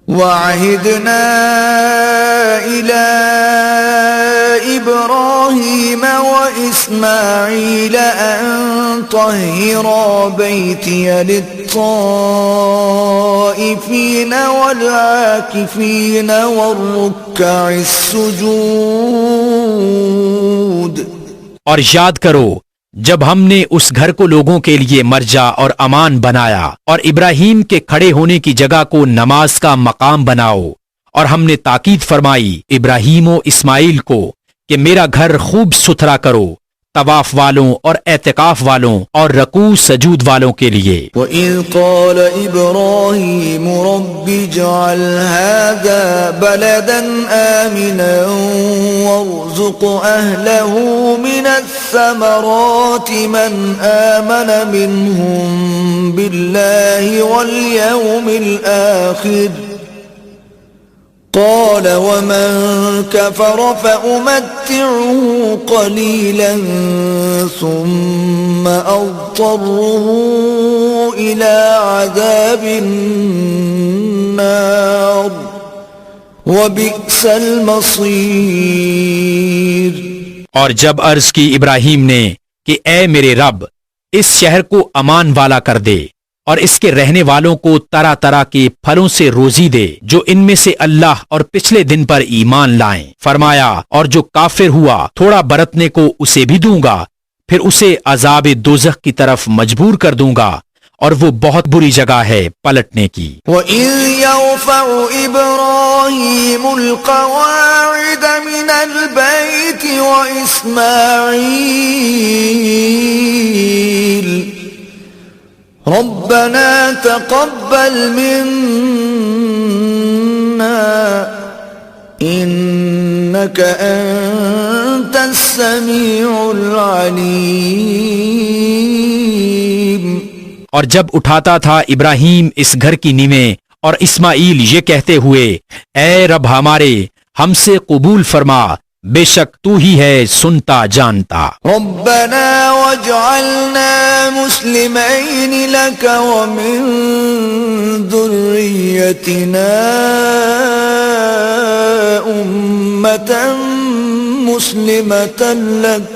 وَعَهِدْنَا إِلَى إِبْرَاهِيمَ وَإِسْمَاعِيلَ أَن طَهِّرَا بَيْتِيَ لِلطَّائِفِينَ وَالْعَاكِفِينَ وَالرُّكَّعِ السُّجُودِ. اور یاد کرو جب ہم نے اس گھر کو لوگوں کے لیے مرجع اور امان بنایا، اور ابراہیم کے کھڑے ہونے کی جگہ کو نماز کا مقام بناؤ، اور ہم نے تاکید فرمائی ابراہیم و اسماعیل کو کہ میرا گھر خوب ستھرا کرو، طواف والوں اور اعتکاف والوں اور رکوع سجود والوں کے لیے. وَإِذْ قَالَ إِبْرَاهِيمُ رَبِّ اجْعَلْ هَذَا بَلَدًا آمِنًا وَارْزُقْ أَهْلَهُ مِنَ الثَّمَرَاتِ مَنْ آمَنَ مِنْهُمْ بِاللَّهِ وَالْيَوْمِ الْآخِرِ قال ومن كفر فأمتعه قليلا ثم أضطره إلى عذاب النار وبئس المصير. اور جب عرض کی ابراہیم نے کہ اے میرے رب، اس شہر کو امان والا کر دے اور اس کے رہنے والوں کو طرح طرح کے پھلوں سے روزی دے جو ان میں سے اللہ اور پچھلے دن پر ایمان لائیں۔ فرمایا اور جو کافر ہوا تھوڑا برتنے کو اسے بھی دوں گا، پھر اسے عذاب دوزخ کی طرف مجبور کر دوں گا، اور وہ بہت بری جگہ ہے پلٹنے کی۔ وَإِذْ يَرْفَعُ إِبْرَاهِيمُ الْقَوَاعِدَ مِنَ الْبَيْتِ وَإِسْمَاعِيلُ رَبَّنَا تَقَبَّلْ مِنَّا إِنَّكَ أَنْتَ السَّمِيعُ الْعَلِيمُ۔ اور جب اٹھاتا تھا ابراہیم اس گھر کی نیویں اور اسماعیل یہ کہتے ہوئے، اے رب ہمارے ہم سے قبول فرما، بے شک تو ہی ہے سنتا جانتا۔ ربنا واجعلنا مسلمين لك ومن ذريتنا أمة مسلمة لك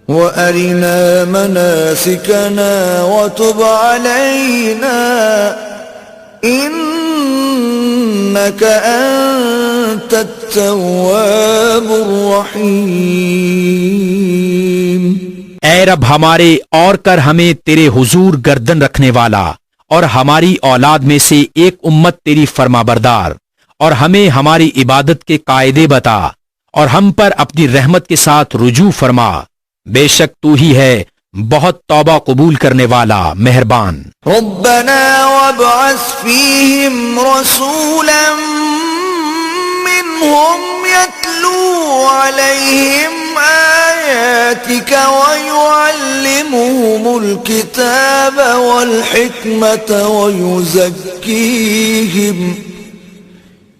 وأرنا مناسكنا وتب علينا إنك أنت التواب الرحيم۔ اے رب ہمارے اور کر ہمیں تیرے حضور گردن رکھنے والا اور ہماری اولاد میں سے ایک امت تیری فرما بردار، اور ہمیں ہماری عبادت کے قاعدے بتا اور ہم پر اپنی رحمت کے ساتھ رجوع فرما، بے شک تو ہی ہے بہت توبہ قبول کرنے والا مہربان۔ ربنا وابعث فيهم رسولا منهم يتلو عليهم آياتك ويعلمهم الكتاب والحكمة ويزكيهم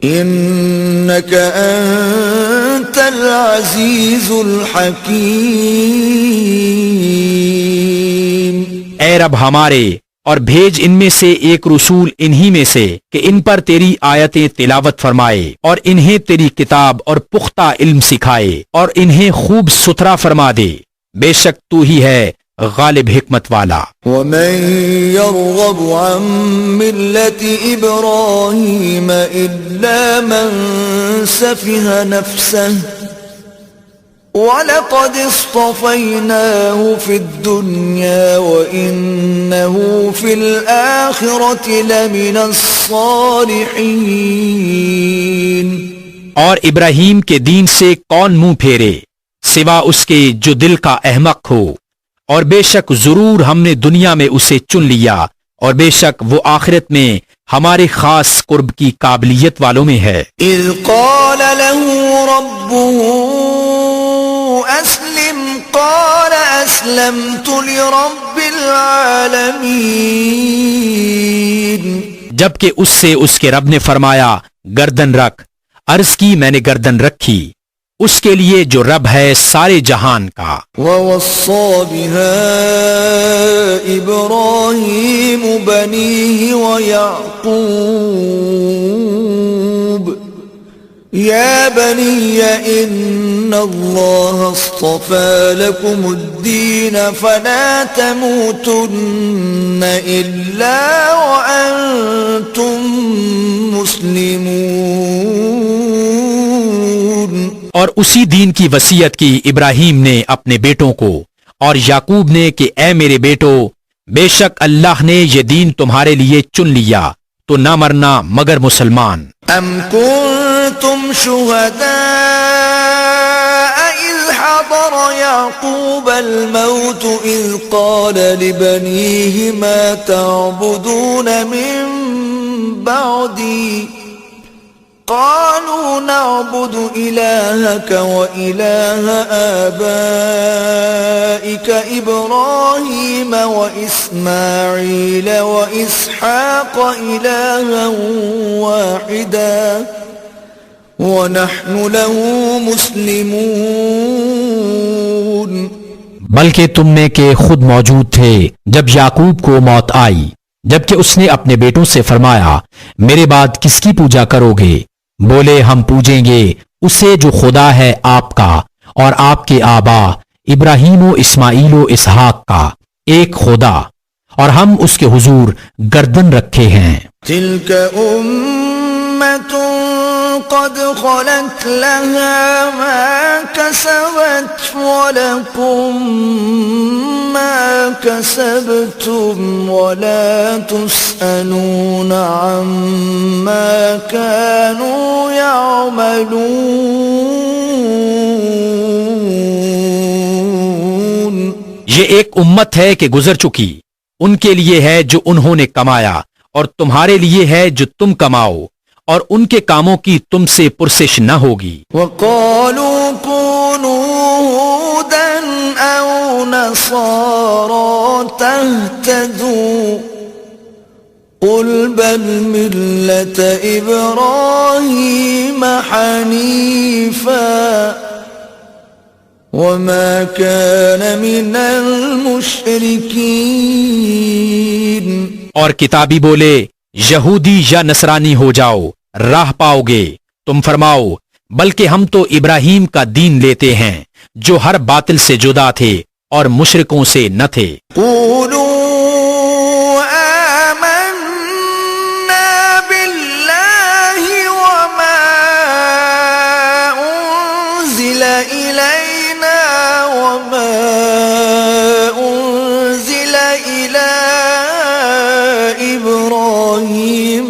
إنك أنت العزيز الحكيم۔ اے رب ہمارے اور بھیج ان میں سے ایک رسول انہی میں سے کہ ان پر تیری آیتیں تلاوت فرمائے اور انہیں تیری کتاب اور پختہ علم سکھائے اور انہیں خوب ستھرا فرما دے، بے شک تو ہی ہے غالب حکمت والا۔ ومن يرغب عن ملة إبراهيم إلا من سفه نفسه وَلَقَدِ اصْطَفَيْنَاهُ فِي الدُّنْيَا وَإِنَّهُ فِي الْآخِرَةِ لَمِنَ الصَّالِحِينَ۔ اور ابراہیم کے دین سے کون منہ پھیرے سوا اس کے جو دل کا احمق ہو، اور بے شک ضرور ہم نے دنیا میں اسے چن لیا، اور بے شک وہ آخرت میں ہمارے خاص قرب کی قابلیت والوں میں ہے۔ اذ قال له ربه اسلم قال اسلمت لرب العالمین۔ جبکہ اس سے اس کے رب نے فرمایا گردن رکھ، عرض کی میں نے گردن رکھی اس کے لیے جو رب ہے سارے جہان کا۔ وَوَصَّى بِهَا إِبْرَاهِيمُ بَنِيهِ وَيَعْقُوبُ يَا بَنِيَّ إِنَّ اللَّهَ اصْطَفَى لَكُمُ الدِّينَ فَلَا تَمُوتُنَّ إِلَّا وَأَنْتُمْ مُسْلِمُونَ۔ اور اسی دین کی وصیت کی ابراہیم نے اپنے بیٹوں کو اور یعقوب نے کہ اے میرے بیٹو، بے شک اللہ نے یہ دین تمہارے لیے چن لیا تو نہ مرنا مگر مسلمان۔ ام کنتم شہداء اذ حضر یعقوب الموت اذ قال لبنیہ ما تعبدون من بعدی قالوا نعبد إلهك وإله آبائك إبراهيم وإسماعيل وإسحاق إلها واحدا ونحن له مسلمون۔ بلکہ تم نے کہ خود موجود تھے جب یعقوب کو موت آئی، جبکہ اس نے اپنے بیٹوں سے فرمایا میرے بعد کس کی پوجا کرو گے؟ بولے ہم پوجیں گے اسے جو خدا ہے آپ کا اور آپ کے آبا ابراہیم و اسماعیل و اسحاق کا، ایک خدا، اور ہم اس کے حضور گردن رکھے ہیں۔ تلك أمة قد خلت لها ما كسبت ولكم ما كسبتم ولا تسألون عما كانوا يعملون۔ یہ ایک امت ہے کہ گزر چکی، ان کے لیے ہے جو انہوں نے کمایا، اور تمہارے لیے ہے جو تم کماؤ، اور ان کے کاموں کی تم سے پرسش نہ ہوگی۔ وقالوا كونوا هودا أو نصارى تهتدوا قل بل ملة إبراهيم حنيفا وما كان من المشركين۔ اور کتابی بولے یہودی یا نصرانی ہو جاؤ، راہ پاؤ گے۔ تم فرماؤ بلکہ ہم تو ابراہیم کا دین لیتے ہیں جو ہر باطل سے جدا تھے اور مشرکوں سے نہ تھے۔ قولوا آمنا بالله وما أنزل إلينا وما أنزل إلى إبراهيم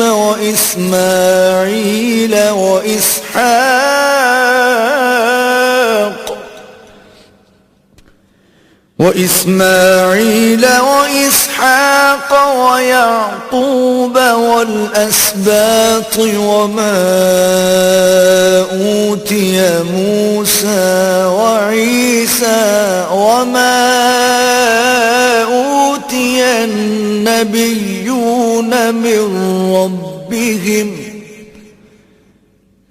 وإسماعيل وإسحاق ويعقوب والأسباط وما أوتي موسى وعيسى وما أوتي النبيون من ربهم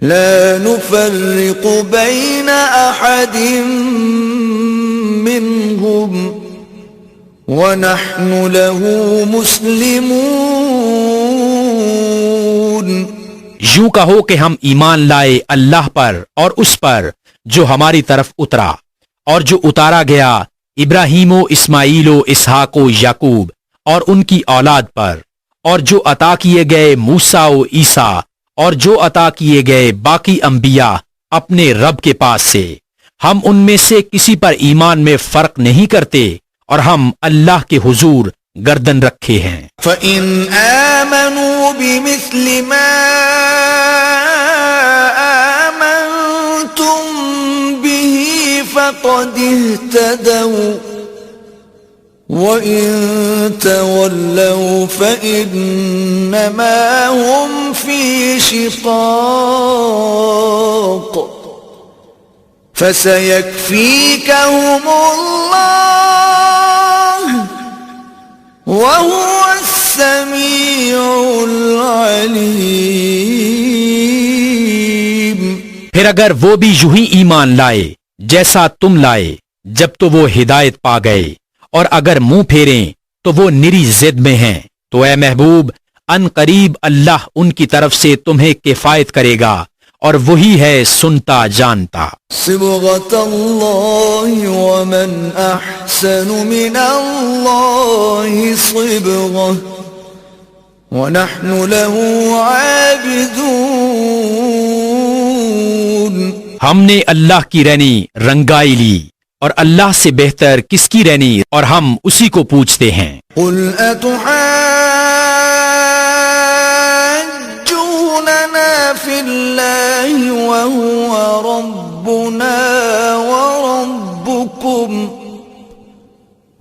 لا نفرق بين أحد منهم ونحن له مسلمون۔ یوں کہو کہ ہم ایمان لائے اللہ پر اور اس پر جو ہماری طرف اترا اور جو اتارا گیا ابراہیم و اسماعیل و اسحاق و یعقوب اور ان کی اولاد پر، اور جو عطا کیے گئے موسیٰ و عیسیٰ اور جو عطا کیے گئے باقی انبیاء اپنے رب کے پاس سے۔ ہم ان میں سے کسی پر ایمان میں فرق نہیں کرتے اور ہم اللہ کے حضور گردن رکھے ہیں۔ فَإِنْ آمَنُوا بِمِثْلِ مَا آمَنْتُمْ بِهِ فَقَدِ اهْتَدَوْا وَإِن تَوَلَّوْا فَإِنَّمَا هُمْ فِي شِقَاقٍ فَسَيَكْفِيكَهُمُ اللَّهُ وَهُوَ السَّمِيعُ الْعَلِيمُ۔ پھر اگر وہ بھی یوں ہی ایمان لائے جیسا تم لائے جب تو وہ ہدایت پا گئے، اور اگر منہ پھیریں تو وہ نری ضد میں ہیں، تو اے محبوب ان قریب اللہ ان کی طرف سے تمہیں کفایت کرے گا، اور وہی ہے سنتا جانتا۔ صبغة الله ومن أحسن من الله صبغة ونحن له عابدون۔ ہم نے اللہ کی رہنی رنگائی لی، اور اللہ سے بہتر کس کی رہنی، اور ہم اسی کو پوچھتے ہیں۔ قل أتحاجوننا في الله وهو ربنا وربكم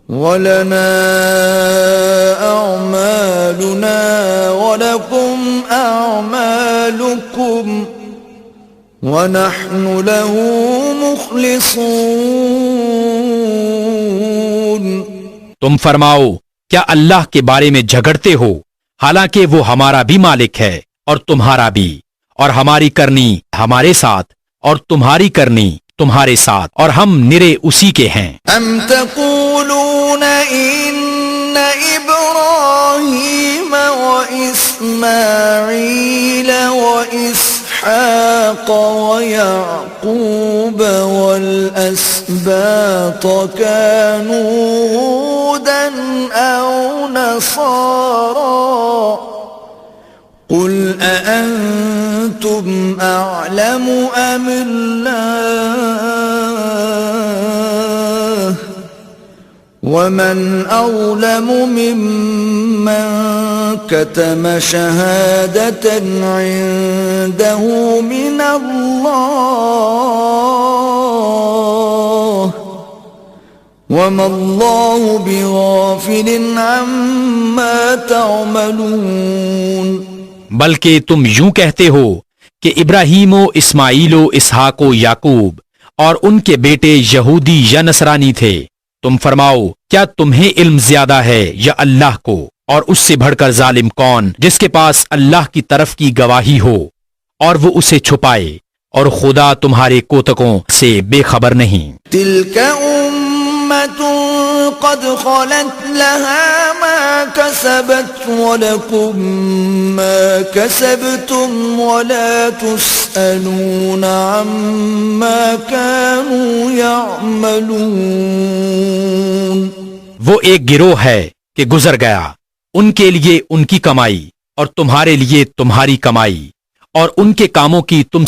ولنا أعمالنا ولكم أعمالكم ونحن له مخلصون۔ تم فرماؤ کیا اللہ کے بارے میں جھگڑتے ہو، حالانکہ وہ ہمارا بھی مالک ہے اور تمہارا بھی، اور ہماری کرنی ہمارے ساتھ اور تمہاری کرنی تمہارے ساتھ، اور ہم نرے اسی کے ہیں۔ ام تقولون ان ابراہیم واسماعیل واسحاق ویعقوب والاسباط كانوا هودا أو نصارى قل أأنتم أعلم أم الله ومن أظلم ممن كتم شهادة عنده من الله وما الله بغافل عما تعملون بلکہ تم یوں کہتے ہو کہ ابراہیم و اسماعیل و اسحاق و یعقوب اور ان کے بیٹے یہودی یا نصرانی تھے. تم فرماؤ کیا تمہیں علم زیادہ ہے یا اللہ کو؟ اور اس سے بڑھ کر ظالم کون جس کے پاس اللہ کی طرف کی گواہی ہو اور وہ اسے چھپائے، اور خدا تمہارے کوتکوں سے بے خبر نہیں. تلك أمة قد خلت لها ما كسبت ولكم ما كسبتم ولا تسألون عما كانوا يعملون. وہ ایک گروہ ہے کہ گزر گیا، ان کے لیے ان کی کمائی اور تمہارے لیے تمہاری کمائی، اور ان کے کاموں کی تم